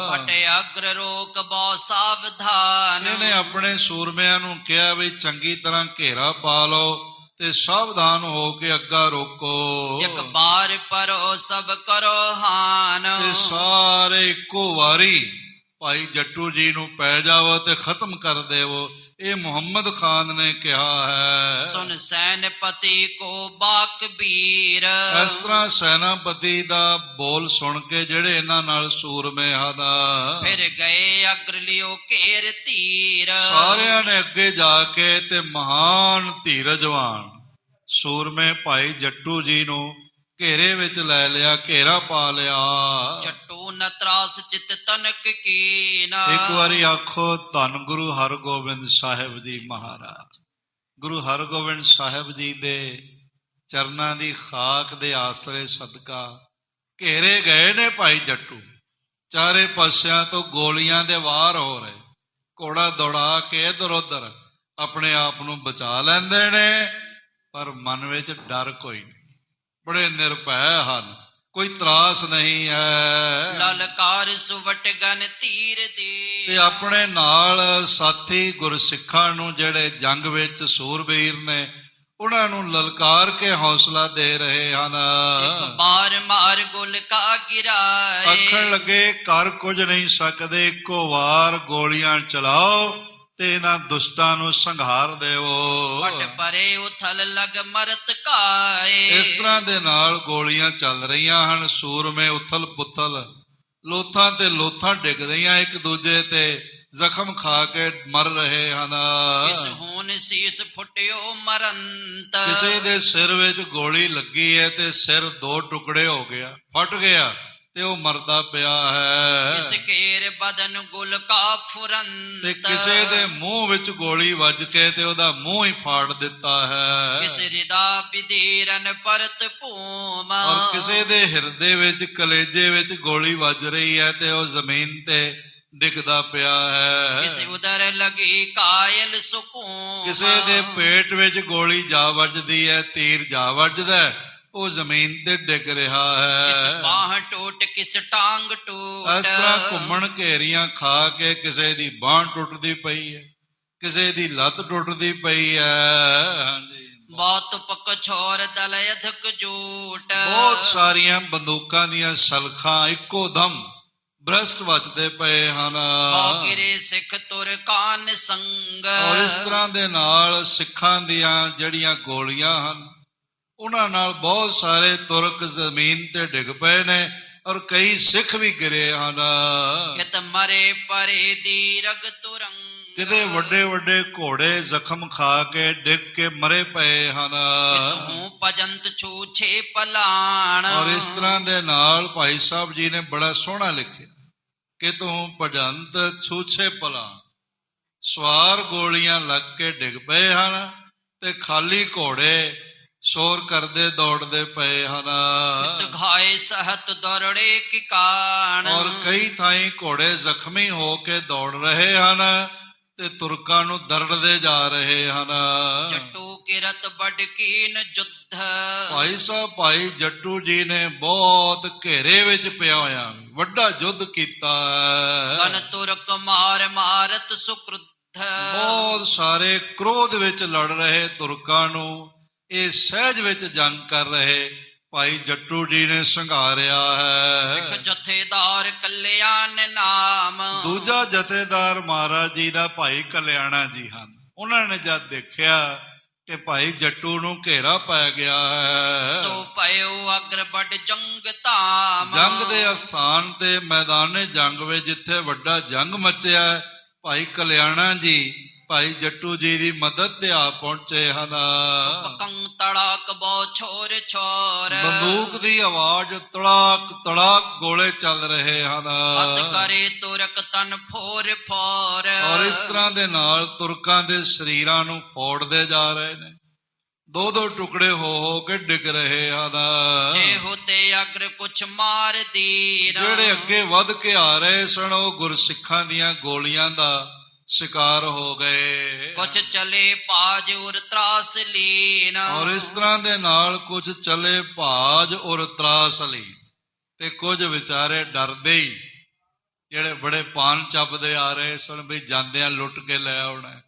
Speaker 2: ਪਟ ਅਗਰ ਰੋਕ ਬਹੁ ਸਾਵਧਾਨ।
Speaker 3: ਇਹਨੇ ਆਪਣੇ ਸੂਰਮਿਆਂ ਨੂੰ ਕਿਹਾ ਵੀ ਚੰਗੀ ਤਰ੍ਹਾਂ ਘੇਰਾ ਪਾ ਲਓ ਤੇ ਸਾਵਧਾਨ ਹੋ ਕੇ ਅੱਗਾ ਰੋਕੋ।
Speaker 2: ਇੱਕ ਬਾਰ ਪਰੋ ਸਭ ਕਰੋ ਹਾਨ।
Speaker 3: ਤੇ ਸਾਰੇ ਇੱਕੋ ਵਾਰੀ ਭਾਈ ਜੱਟੂ ਜੀ ਨੂੰ ਪੈ ਜਾਵੋ ਤੇ ਖਤਮ ਕਰ ਦੇਵੋ। ਇਹ ਮੁਹੰਮਦ ਖਾਨ ਨੇ ਕਿਹਾ ਹੈ।
Speaker 2: ਸੁਨ ਸੈਨਪਤੀ ਕੋ ਬਾਕਬੀਰ।
Speaker 3: ਇਸ ਤਰ੍ਹਾਂ ਸੈਨਾਪਤੀ ਦਾ ਬੋਲ ਸੁਣ ਕੇ ਜਿਹੜੇ ਇਹਨਾਂ ਨਾਲ ਸੂਰਮੇ ਹਨ,
Speaker 2: ਫਿਰ ਗਏ ਅਗਰ ਲਿਓ ਘੇਰ ਧੀਰ।
Speaker 3: ਸਾਰਿਆਂ ਨੇ ਅੱਗੇ ਜਾ ਕੇ ਤੇ ਮਹਾਨ ਧੀਰਜਵਾਨ ਸੂਰਮੇ ਭਾਈ ਜੱਟੂ ਜੀ ਨੂੰ ਘੇਰੇ ਵਿੱਚ ਲੈ ਲਿਆ, ਘੇਰਾ ਪਾ ਲਿਆ।
Speaker 2: ਜੱਟੂ ਨਤਰਾਸ ਚਿਤ ਤਨਕ ਕੀਨਾ।
Speaker 3: ਇੱਕ ਵਾਰੀ ਆਖੋ ਧੰਨ ਗੁਰੂ ਹਰਗੋਬਿੰਦ ਸਾਹਿਬ ਜੀ ਮਹਾਰਾਜ। ਗੁਰੂ ਹਰਗੋਬਿੰਦ ਸਾਹਿਬ ਜੀ ਦੇ ਚਰਨਾਂ ਦੀ ਖਾਕ ਦੇ ਆਸਰੇ ਸਦਕਾ ਘੇਰੇ ਗਏ ਨੇ ਭਾਈ ਜੱਟੂ। ਚਾਰੇ ਪਾਸਿਆਂ ਤੋਂ ਗੋਲੀਆਂ ਦੇ ਵਾਰ ਹੋ ਰਹੇ, ਘੋੜਾ ਦੌੜਾ ਕੇ ਇਧਰ ਉਧਰ ਆਪਣੇ ਆਪ ਨੂੰ ਬਚਾ ਲੈਂਦੇ ਨੇ, ਪਰ ਮਨ ਵਿੱਚ ਡਰ ਕੋਈ ਨਹੀਂ, ਬੜੇ ਨਿਰਭੈ ਹਨ, ਕੋਈ ਤਰਾਸ ਨਹੀਂ ਹੈ।
Speaker 2: ਲਲਕਾਰ ਸੁਵਟ ਗਨ ਤੀਰ ਦੇ।
Speaker 3: ਤੇ ਆਪਣੇ ਨਾਲ ਸਾਥੀ ਗੁਰਸਿੱਖਾਂ ਨੂੰ ਜਿਹੜੇ ਜੰਗ ਵਿੱਚ ਸੂਰਬੀਰ ਨੇ, ਉਹਨਾਂ ਨੂੰ ਲਲਕਾਰ ਕੇ ਹੌਸਲਾ ਦੇ ਰਹੇ ਹਨ।
Speaker 2: ਇੱਕ ਬਾਰ ਮਾਰ ਗੁਲ ਕਾ ਗਿਰਾਏ।
Speaker 3: ਆਖਣ ਲੱਗੇ ਕਰ ਕੁਝ ਨਹੀਂ ਸਕਦੇ, ਇੱਕੋ ਵਾਰ ਗੋਲੀਆਂ ਚਲਾਓ ਤੇ ਇਹਨਾਂ ਦੁਸ਼ਟਾਂ ਨੂੰ ਸੰਘਾਰ ਦੇਵੋ।
Speaker 2: ਪਟ ਪਰੇ ਉਥਲ ਲਗ ਮਰਤ ਕਾਏ।
Speaker 3: ਇਸ ਤਰ੍ਹਾਂ ਦੇ ਨਾਲ ਗੋਲੀਆਂ ਚੱਲ ਰਹੀਆਂ ਹਨ। ਸੂਰਮੇ ਉਥਲ ਪੁਥਲ, ਲੋਥਾਂ ਤੇ ਲੋਥਾਂ ਡਿੱਗ ਰਹੀਆਂ, ਇੱਕ ਦੂਜੇ ਤੇ ਜ਼ਖਮ ਖਾ ਕੇ ਮਰ ਰਹੇ ਹਨ।
Speaker 2: ਇਸ ਹੋਨ ਸੀਸ ਫੁੱਟਿਓ ਮਰੰਤ।
Speaker 3: ਕਿਸੇ ਦੇ ਸਿਰ ਵਿੱਚ ਗੋਲੀ ਲੱਗੀ ਹੈ ਤੇ ਸਿਰ ਦੋ ਟੁਕੜੇ ਹੋ ਗਿਆ, ਫਟ ਗਿਆ ਤੇ ਉਹ ਮਰਦਾ ਪਿਆ ਹੈ।
Speaker 2: ਇਸ ਘੇਰ ਬਦਨ ਗੁਲ ਕਾ ਫੁਰੰਤ।
Speaker 3: ਤੇ ਕਿਸੇ ਦੇ ਮੂੰਹ ਵਿੱਚ ਗੋਲੀ ਵੱਜ ਕੇ ਤੇ ਉਹਦਾ ਮੂੰਹ ਹੀ ਫਾੜ ਦਿੱਤਾ ਹੈ।
Speaker 2: ਕਿਸ ਰਿਦਾ ਬਿਧੀਰਨ ਪਰਤ ਭੂਮ।
Speaker 3: ਔਰ ਕਿਸੇ ਦੇ ਹਿਰਦੇ ਵਿੱਚ ਕਲੇਜੇ ਵਿੱਚ ਗੋਲੀ ਵੱਜ ਰਹੀ ਹੈ ਤੇ ਉਹ ਜ਼ਮੀਨ ਤੇ ਡਿੱਗਦਾ ਪਿਆ ਹੈ।
Speaker 2: ਕਿਸ ਉਦਰ ਲਗੀ ਕਾਇਲ ਸੁਕੂਮ।
Speaker 3: ਕਿਸੇ ਦੇ ਪੇਟ ਵਿੱਚ ਗੋਲੀ ਜਾ ਵੱਜਦੀ ਹੈ, ਤੀਰ ਜਾ ਵੱਜਦਾ, ਉਹ ਜ਼ਮੀਨ ਤੇ ਡਿੱਗ ਰਿਹਾ
Speaker 2: ਕਿਸ
Speaker 3: ਹੈ।
Speaker 2: ਬਾਹ ਟੋਟ ਕਿਸ ਟਾਂਗ ਟੂਟ।
Speaker 3: ਇਸ ਤਰ੍ਹਾਂ ਘੁੰਮਣ ਘੇਰੀਆਂ ਖਾ ਕੇ ਕਿਸੇ ਦੀ ਬਾਂਹ ਟੁੱਟਦੀ ਪਈ ਹੈ, ਕਿਸੇ ਦੀ ਲੱਤ ਟੁੱਟਦੀ ਪਈ ਹੈ। ਹਾਂਜੀ,
Speaker 2: ਬਹੁਤ ਪਕ ਛੋਰ ਦਲ ਅਧਕ ਜੂਟ।
Speaker 3: ਬਹੁਤ ਸਾਰੀਆਂ ਬੰਦੂਕਾਂ ਦੀਆਂ ਸਲਖਾਂ ਇੱਕੋ ਦਮ ਬ੍ਰਸਟ ਵੱਜਦੇ ਪਏ ਹਨ।
Speaker 2: ਗਿਰੇ ਸਿੱਖ ਤੁਰ ਕਾਨ ਸੰਗ।
Speaker 3: ਔਰ ਇਸ ਤਰ੍ਹਾਂ ਦੇ ਨਾਲ ਸਿੱਖਾਂ ਦੀਆਂ ਜਿਹੜੀਆਂ ਗੋਲੀਆਂ ਹਨ, ਉਹਨਾਂ ਨਾਲ ਬਹੁਤ ਸਾਰੇ ਤੁਰਕ ਜ਼ਮੀਨ ਤੇ ਡਿੱਗ ਪਏ ਨੇ ਔਰ ਕਈ ਸਿੱਖ ਵੀ ਗਿਰੇ ਹਨ।
Speaker 2: ਕਿਤ ਮਰੇ ਪਰੇ ਦੀ ਰਗ ਤੁਰੰਗ।
Speaker 3: ਕਿਤੇ ਵੱਡੇ ਵੱਡੇ ਘੋੜੇ ਜ਼ਖਮ ਖਾ ਕੇ ਡਿੱਗ ਕੇ ਮਰੇ ਪਏ ਹਨ।
Speaker 2: ਹੂੰ ਭਜੰਤ ਛੂਛੇ ਪਲਾਣ।
Speaker 3: ਔਰ ਇਸ ਤਰ੍ਹਾਂ ਦੇ ਨਾਲ ਭਾਈ ਸਾਹਿਬ ਜੀ ਨੇ ਬੜਾ ਸੋਹਣਾ ਲਿਖਿਆ ਕਿ ਤੂੰ ਭਜੰਤ ਛੂਛੇ ਪਲਾਣ। ਸਵਾਰ ਗੋਲੀਆਂ ਲੱਗ ਕੇ ਡਿੱਗ ਪਏ ਹਨ ਤੇ ਖਾਲੀ ਘੋੜੇ ਸ਼ੋਰ ਕਰਦੇ ਦੌੜਦੇ ਪਏ ਹਨ।
Speaker 2: ਘਾਏ ਸਹਤ ਦੌੜੜੇ ਕੀ ਕਾਣ।
Speaker 3: ਔਰ ਕਈ ਥਾਈਂ ਘੋੜੇ ਜ਼ਖਮੀ ਹੋ ਕੇ ਦੌੜ ਰਹੇ ਹਨ ਤੇ ਤੁਰਕਾਂ ਨੂੰ ਦਰੜਦੇ ਜਾ ਰਹੇ ਹਨ।
Speaker 2: ਜੱਟੂ ਕਿਰਤ ਬੜ ਕੀਨ ਜੁੱਧ।
Speaker 3: ਭਾਈ ਸਾਹਿਬ ਭਾਈ ਜੱਟੂ ਜੀ ਨੇ ਬਹੁਤ ਘੇਰੇ ਵਿੱਚ ਪਿਆ ਹੋਇਆ ਵੱਡਾ ਯੁੱਧ ਕੀਤਾ।
Speaker 2: ਗਨ ਤੁਰਕ ਮਾਰ ਮਾਰਤ ਸੁਕ੍ਰੁੱਧ।
Speaker 3: ਬਹੁਤ ਸਾਰੇ ਕ੍ਰੋਧ ਵਿੱਚ ਲੜ ਰਹੇ ਤੁਰਕਾਂ ਨੂੰ ਇਹ ਸਹਿਜ ਵਿੱਚ ਜੰਗ ਕਰ ਰਹੇ ਭਾਈ ਜੱਟੂ ਜੀ ਨੇ ਸੰਘਾਰਿਆ ਹੈ।
Speaker 2: ਇੱਕ ਜਥੇਦਾਰ ਕਲਿਆਣ ਨਾਮ।
Speaker 3: ਦੂਜਾ ਜਥੇਦਾਰ ਮਹਾਰਾਜ ਜੀ ਦਾ ਭਾਈ ਕਲਿਆਣਾ ਜੀ ਹਨ। ਉਹਨਾਂ ਨੇ ਜਦ ਦੇਖਿਆ ਕਿ ਭਾਈ ਜੱਟੂ ਨੂੰ ਘੇਰਾ ਪੈ ਗਿਆ ਹੈ,
Speaker 2: ਸੋ ਪਇਓ ਅਗਰ ਬੜ ਜੰਗ ਧਾਮ।
Speaker 3: ਜੰਗ ਦੇ ਅਸਥਾਨ ਤੇ ਮੈਦਾਨੇ ਜੰਗ ਵਿੱਚ ਜਿੱਥੇ ਵੱਡਾ ਜੰਗ ਮਚਿਆ ਹੈ, ਭਾਈ ਕਲਿਆਣਾ ਜੀ ਭਾਈ ਜੱਟੂ ਜੀ ਦੀ ਮਦਦ ਤੇ ਆ ਪਹੁੰਚੇ ਹਨ।
Speaker 2: ਪਕੰਗ ਤੜਾਕ ਬੋ ਛੋਰ ਛੋਰ।
Speaker 3: ਬੰਦੂਕ ਦੀ ਆਵਾਜ਼ ਤੜਾਕ ਤੜਾਕ ਗੋਲੇ ਚੱਲ ਰਹੇ ਹਨ।
Speaker 2: ਹੱਥ ਕਰੇ ਤੁਰਕ ਤਨ ਫੋਰ ਫੋਰ।
Speaker 3: ਔਰ ਇਸ ਤਰ੍ਹਾਂ ਦੇ ਨਾਲ ਤੁਰਕਾਂ ਦੇ ਸਰੀਰਾਂ ਨੂੰ ਫੋੜਦੇ ਜਾ ਰਹੇ ਨੇ, ਦੋ ਦੋ ਟੁਕੜੇ ਹੋ ਕੇ ਡਿੱਗ ਰਹੇ ਹਨ।
Speaker 2: ਜੇ ਹੋਤੇ ਅਗਰ ਕੁਛ ਮਾਰ ਦੀਨ।
Speaker 3: ਜਿਹੜੇ ਅੱਗੇ ਵੱਧ ਕੇ ਆ ਰਹੇ ਸਨ ਉਹ ਗੁਰਸਿੱਖਾਂ ਦੀਆਂ ਗੋਲੀਆਂ ਦਾ ਸ਼ਿਕਾਰ ਹੋ ਗਏ।
Speaker 2: ਕੁਛ ਚਲੇ ਭਾਜ ਉਰ ਤਰਾਸ ਲੀਨ।
Speaker 3: ਔਰ ਇਸ ਤਰ੍ਹਾਂ ਦੇ ਨਾਲ ਕੁਝ ਚਲੇ ਭਾਜ ਔਰ ਤਰਾਸ ਲਈ। ਤੇ ਕੁਝ ਵਿਚਾਰੇ ਡਰਦੇ ਹੀ ਜਿਹੜੇ ਬੜੇ ਪਾਨ ਚੱਬਦੇ ਆ ਰਹੇ ਸਨ ਵੀ ਜਾਂਦਿਆਂ ਲੁੱਟ ਕੇ ਲੈ ਆਉਣਾ,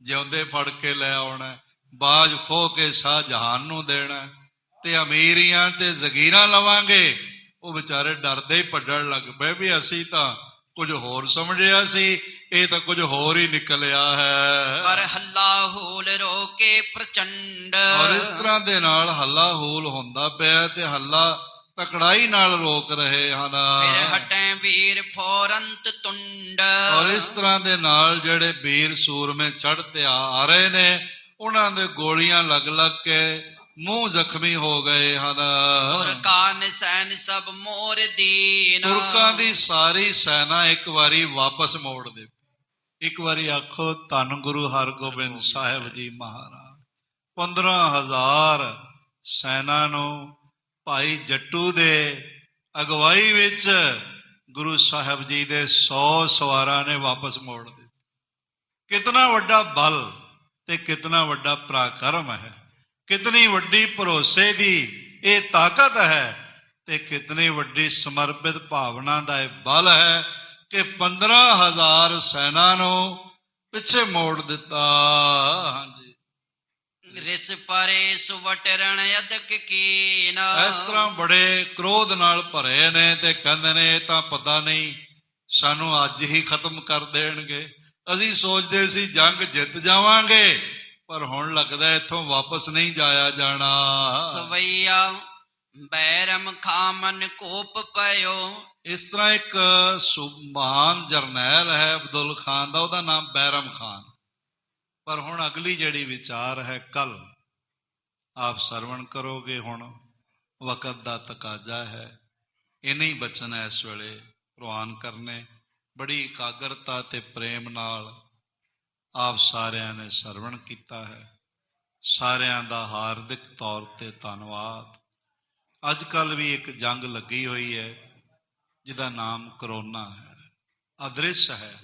Speaker 3: ਜਿਉਂਦੇ ਫੜ ਕੇ ਲੈ ਆਉਣਾ, ਬਾਜ ਖੋਹ ਕੇ ਸ਼ਾਹ ਜਹਾਨ ਨੂੰ ਦੇਣਾ ਤੇ ਅਮੀਰੀਆਂ ਤੇ ਜ਼ਗੀਰਾਂ ਲਵਾਂਗੇ। ਉਹ ਵਿਚਾਰੇ ਡਰਦੇ ਹੀ ਭੱਜਣ ਲੱਗ ਪਏ ਵੀ ਅਸੀਂ ਤਾਂ ਕੁਝ ਹੋਰ ਸਮਝਿਆ ਸੀ, ਇਹ ਤਾਂ ਕੁਝ ਹੋਰ ਹੀ ਨਿਕਲਿਆ ਹੈ।
Speaker 2: ਪਰ ਹੱਲਾ ਹੂਲ ਰੋਕੇ ਪ੍ਰਚੰਡ,
Speaker 3: ਔਰ ਇਸ ਤਰ੍ਹਾਂ ਦੇ ਨਾਲ ਹੱਲਾ ਹੂਲ ਹੁੰਦਾ ਪਿਆ ਤੇ ਹੱਲਾ ਤਕੜਾਈ ਨਾਲ ਰੋਕ ਰਹੇ ਹਨ।
Speaker 2: ਫਿਰ ਹਟੇ ਵੀਰ ਫੌਰੰਤ ਤੁੰਡ,
Speaker 3: ਔਰ ਇਸ ਤਰ੍ਹਾਂ ਦੇ ਨਾਲ ਜਿਹੜੇ ਵੀਰ ਸੂਰਮੇ ਚੜ੍ਹ ਤੇ ਆ ਰਹੇ ਨੇ, ਉਹਨਾਂ ਦੇ ਗੋਲੀਆਂ ਲੱਗ ਲੱਗ ਕੇ ਮੂੰਹ ਜ਼ਖਮੀ ਹੋ ਗਏ ਹਨ।
Speaker 2: ਤੁਰਕਾਂ ਨਿਸੈਨ ਸਭ ਮੋਰ ਦੀਨ,
Speaker 3: ਤੁਰਕਾਂ ਦੀ ਸਾਰੀ ਸੈਨਾ ਇੱਕ ਵਾਰੀ ਵਾਪਸ ਮੋੜ ਦਿੱਤੀ। ਇੱਕ ਵਾਰੀ ਆਖੋ ਧੰਨ ਗੁਰੂ ਹਰਗੋਬਿੰਦ ਸਾਹਿਬ ਜੀ ਮਹਾਰਾਜ। 15,000 ਸੈਨਾ ਨੂੰ ਭਾਈ ਜੱਟੂ ਦੇ ਅਗਵਾਈ ਵਿੱਚ ਗੁਰੂ ਸਾਹਿਬ ਜੀ ਦੇ 100 ਸਵਾਰਾਂ ਨੇ ਵਾਪਸ ਮੋੜ ਦਿੱਤੀ। ਕਿਤਨਾ ਵੱਡਾ ਬਲ ਤੇ ਕਿਤਨਾ ਵੱਡਾ ਪਰਾਕਰਮ ਹੈ, ਕਿਤਨੀ ਵੱਡੀ ਭਰੋਸੇ ਦੀ ਇਹ ਤਾਕਤ ਹੈ ਤੇ ਕਿਤਨੀ ਵੱਡੀ ਸਮਰਪਿਤ ਭਾਵਨਾ ਦਾ ਇਹ ਬਲ ਹੈ ਕਿ 15,000 ਸੈਨਾ ਨੂੰ ਪਿੱਛੇ ਮੋੜ ਦਿੱਤਾ। ਹਾਂਜੀ,
Speaker 2: ਰਿਸ ਪਰੇ ਸੁਵਟਰਣ ਅਦਕ ਕੀਨ,
Speaker 3: ਇਸ ਤਰ੍ਹਾਂ ਬੜੇ ਕ੍ਰੋਧ ਨਾਲ ਭਰੇ ਨੇ ਤੇ ਕਹਿੰਦੇ ਨੇ ਇਹ ਤਾਂ ਪਤਾ ਨਹੀਂ ਸਾਨੂੰ ਅੱਜ ਹੀ ਖਤਮ ਕਰ ਦੇਣਗੇ। ਅਸੀਂ ਸੋਚਦੇ ਸੀ ਜੰਗ ਜਿੱਤ ਜਾਵਾਂਗੇ, ਪਰ ਹੁਣ ਲੱਗਦਾ ਇੱਥੋਂ ਵਾਪਸ ਨਹੀਂ ਜਾਇਆ ਜਾਣਾ।
Speaker 2: ਸਵਈਆ ਬੈਰਮ ਖਾਮਨ ਕੋਪ ਪਇਓ,
Speaker 3: ਇਸ ਤਰ੍ਹਾਂ ਇੱਕ ਮਹਾਨ ਜਰਨੈਲ ਹੈ ਅਬਦੁਲ ਖਾਨ ਦਾ, ਉਹਦਾ ਨਾਮ ਬੈਰਮ ਖਾਨ। ਪਰ ਹੁਣ ਅਗਲੀ ਜਿਹੜੀ ਵਿਚਾਰ ਹੈ ਕੱਲ ਆਪ ਸਰਵਣ ਕਰੋਗੇ। ਹੁਣ ਵਕਤ ਦਾ ਤਕਾਜ਼ਾ ਹੈ, ਇਹਨੇ ਹੀ ਬਚਨ ਇਸ ਵੇਲੇ ਪ੍ਰਵਾਨ ਕਰਨੇ। ਬੜੀ ਇਕਾਗਰਤਾ ਤੇ ਪ੍ਰੇਮ ਨਾਲ ਆਪ ਸਾਰਿਆਂ ਨੇ ਸਰਵਣ ਕੀਤਾ ਹੈ। ਸਾਰਿਆਂ ਦਾ ਹਾਰਦਿਕ ਤੌਰ ਤੇ ਧੰਨਵਾਦ। ਅੱਜ ਕੱਲ੍ਹ ਵੀ ਇੱਕ ਜੰਗ ਲੱਗੀ ਹੋਈ ਹੈ ਜਿਹਦਾ ਨਾਮ ਕਰੋਨਾ ਹੈ, ਅਦ੍ਰਿਸ਼ ਹੈ।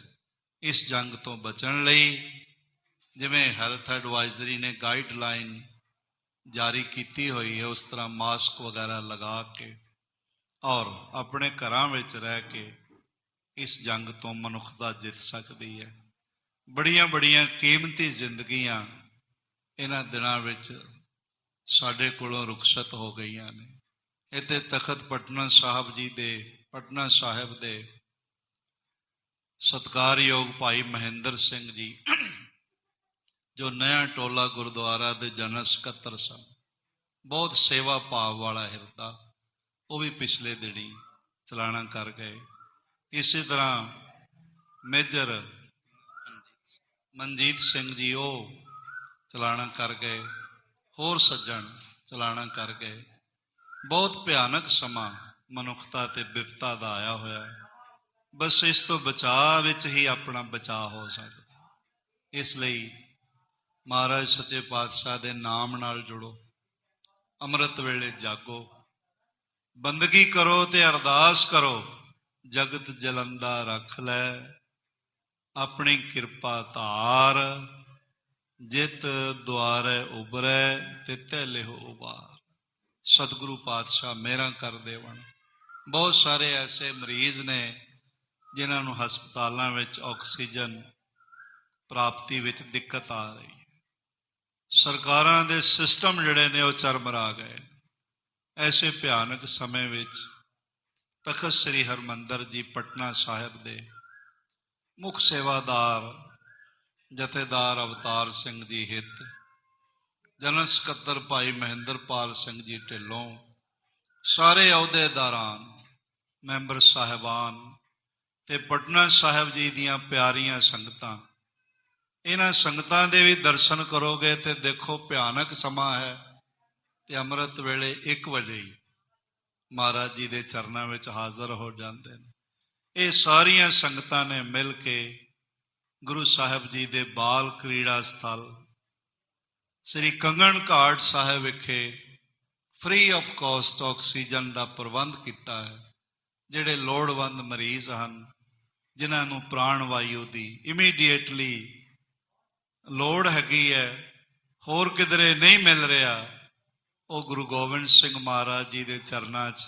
Speaker 3: ਇਸ ਜੰਗ ਤੋਂ ਬਚਣ ਲਈ ਜਿਵੇਂ ਹੈਲਥ ਐਡਵਾਈਜ਼ਰੀ ਨੇ ਗਾਈਡਲਾਈਨ ਜਾਰੀ ਕੀਤੀ ਹੋਈ ਹੈ, ਉਸ ਤਰ੍ਹਾਂ ਮਾਸਕ ਵਗੈਰਾ ਲਗਾ ਕੇ ਔਰ ਆਪਣੇ ਘਰਾਂ ਵਿੱਚ ਰਹਿ ਕੇ ਇਸ ਜੰਗ ਤੋਂ ਮਨੁੱਖਤਾ ਜਿੱਤ ਸਕਦੀ ਹੈ। ਬੜੀਆਂ ਬੜੀਆਂ ਕੀਮਤੀ ਜ਼ਿੰਦਗੀਆਂ ਇਹਨਾਂ ਦਿਨਾਂ ਵਿੱਚ ਸਾਡੇ ਕੋਲੋਂ ਰੁਖਸਤ ਹੋ ਗਈਆਂ ਨੇ। ਇੱਥੇ ਤਖਤ ਪਟਨਾ ਸਾਹਿਬ ਜੀ ਦੇ ਪਟਨਾ ਸਾਹਿਬ ਦੇ ਸਤਿਕਾਰਯੋਗ ਭਾਈ ਮਹਿੰਦਰ ਸਿੰਘ ਜੀ, ਜੋ ਨਇਆ ਟੋਲਾ ਗੁਰਦੁਆਰਾ ਦੇ ਜਨਰਲ ਸਕੱਤਰ ਸਨ, ਬਹੁਤ ਸੇਵਾ ਭਾਵ ਵਾਲਾ ਹਿਰਦਾ, ਉਹ ਵੀ ਪਿਛਲੇ ਦਿਨੀ ਚਲਾਣਾ ਕਰ ਗਏ। ਇਸੇ ਤਰ੍ਹਾਂ ਮੇਜਰ ਮਨਜੀਤ ਸਿੰਘ ਜੀ ਉਹ ਚਲਾਣਾ ਕਰ ਗਏ, ਹੋਰ ਸੱਜਣ ਚਲਾਣਾ ਕਰ ਗਏ। ਬਹੁਤ ਭਿਆਨਕ ਸਮਾਂ ਮਨੁੱਖਤਾ ਤੇ ਬਿਪਤਾ ਦਾ ਆਇਆ ਹੋਇਆ ਹੈ। ਬਸ ਇਸ ਤੋਂ ਬਚਾਅ ਵਿੱਚ ਹੀ ਆਪਣਾ ਬਚਾਅ ਹੋ ਸਕਦਾ। ਇਸ ਲਈ ਮਹਾਰਾਜ ਸੱਚੇ ਪਾਤਸ਼ਾਹ ਦੇ ਨਾਮ ਨਾਲ ਜੁੜੋ, ਅੰਮ੍ਰਿਤ ਵੇਲੇ ਜਾਗੋ, ਬੰਦਗੀ ਕਰੋ ਤੇ ਅਰਦਾਸ ਕਰੋ। ਜਗਤ ਜਲੰਦਾ ਰੱਖ ਲੈ, ਆਪਣੀ ਕਿਰਪਾ ਧਾਰ, ਜਿਤ ਦੁਆਰੇ ਉਬਰੈ ਤਿਤੈ ਲਿਹੁ ਉਬਾਰ। ਸਤਿਗੁਰੂ ਪਾਤਸ਼ਾਹ ਮਿਹਰਾਂ ਕਰ ਦੇਵਣ। ਬਹੁਤ ਸਾਰੇ ਐਸੇ ਮਰੀਜ਼ ਨੇ ਜਿਨ੍ਹਾਂ ਨੂੰ ਹਸਪਤਾਲਾਂ ਵਿੱਚ ਆਕਸੀਜਨ ਪ੍ਰਾਪਤੀ ਵਿੱਚ ਦਿੱਕਤ ਆ ਰਹੀ ਹੈ। ਸਰਕਾਰਾਂ ਦੇ ਸਿਸਟਮ ਜਿਹੜੇ ਨੇ ਉਹ ਚਰਮਰਾ ਗਏ। ਐਸੇ ਭਿਆਨਕ ਸਮੇਂ ਵਿੱਚ ਤਖਤ ਸ੍ਰੀ ਹਰਿਮੰਦਰ ਜੀ ਪਟਨਾ ਸਾਹਿਬ ਦੇ ਮੁੱਖ ਸੇਵਾਦਾਰ ਜਥੇਦਾਰ ਅਵਤਾਰ ਸਿੰਘ ਜੀ ਹਿੱਤ, ਜਨਰਲ ਸਕੱਤਰ ਭਾਈ ਮਹਿੰਦਰਪਾਲ ਸਿੰਘ ਜੀ ਢਿੱਲੋਂ, ਸਾਰੇ ਅਹੁਦੇਦਾਰਾਂ, ਮੈਂਬਰ ਸਾਹਿਬਾਨ ਤੇ ਪਟਨਾ ਸਾਹਿਬ ਜੀ ਦੀਆਂ ਪਿਆਰੀਆਂ ਸੰਗਤਾਂ, ਇਹਨਾਂ ਸੰਗਤਾਂ ਦੇ ਵੀ ਦਰਸ਼ਨ ਕਰੋਗੇ ਤੇ ਦੇਖੋ ਭਿਆਨਕ ਸਮਾਂ ਹੈ ਤੇ ਅੰਮ੍ਰਿਤ ਵੇਲੇ 1 ਵਜੇ ਹੀ ਮਹਾਰਾਜ ਜੀ ਦੇ ਚਰਨਾਂ ਵਿੱਚ ਹਾਜ਼ਰ ਹੋ ਜਾਂਦੇ ਨੇ। ਇਹ ਸਾਰੀਆਂ ਸੰਗਤਾਂ ਨੇ ਮਿਲ ਕੇ ਗੁਰੂ ਸਾਹਿਬ ਜੀ ਦੇ ਬਾਲ ਕ੍ਰੀੜਾ ਸਥਲ ਸ੍ਰੀ ਕੰਗਣ ਘਾਟ ਸਾਹਿਬ ਵਿਖੇ ਫ੍ਰੀ ਆਫ ਕਾਸਟ ਆਕਸੀਜਨ ਦਾ ਪ੍ਰਬੰਧ ਕੀਤਾ ਹੈ। ਜਿਹੜੇ ਲੋੜਵੰਦ ਮਰੀਜ਼ ਹਨ, ਜਿਨ੍ਹਾਂ ਨੂੰ ਪ੍ਰਾਣ ਵਾਯੂ ਦੀ ਇਮੀਡੀਏਟਲੀ ਲੋੜ ਹੈਗੀ ਹੈ, ਹੋਰ ਕਿਧਰੇ ਨਹੀਂ ਮਿਲ ਰਿਹਾ, ਉਹ ਗੁਰੂ ਗੋਬਿੰਦ ਸਿੰਘ ਮਹਾਰਾਜ ਜੀ ਦੇ ਚਰਨਾਂ 'ਚ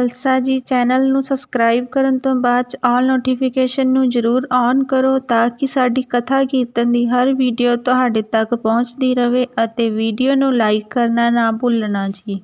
Speaker 1: ਖਾਲਸਾ ਜੀ। ਚੈਨਲ ਨੂੰ ਸਬਸਕ੍ਰਾਈਬ ਕਰਨ ਤੋਂ ਬਾਅਦ 'ਚ ਆਲ ਨੋਟੀਫਿਕੇਸ਼ਨ ਨੂੰ ਜ਼ਰੂਰ ਔਨ ਕਰੋ ਤਾਂ ਕਿ ਸਾਡੀ ਕਥਾ ਕੀਰਤਨ ਦੀ ਹਰ ਵੀਡੀਓ ਤੁਹਾਡੇ ਤੱਕ ਪਹੁੰਚਦੀ ਰਹੇ ਅਤੇ ਵੀਡੀਓ ਨੂੰ ਲਾਈਕ ਕਰਨਾ ਨਾ ਭੁੱਲਣਾ ਜੀ।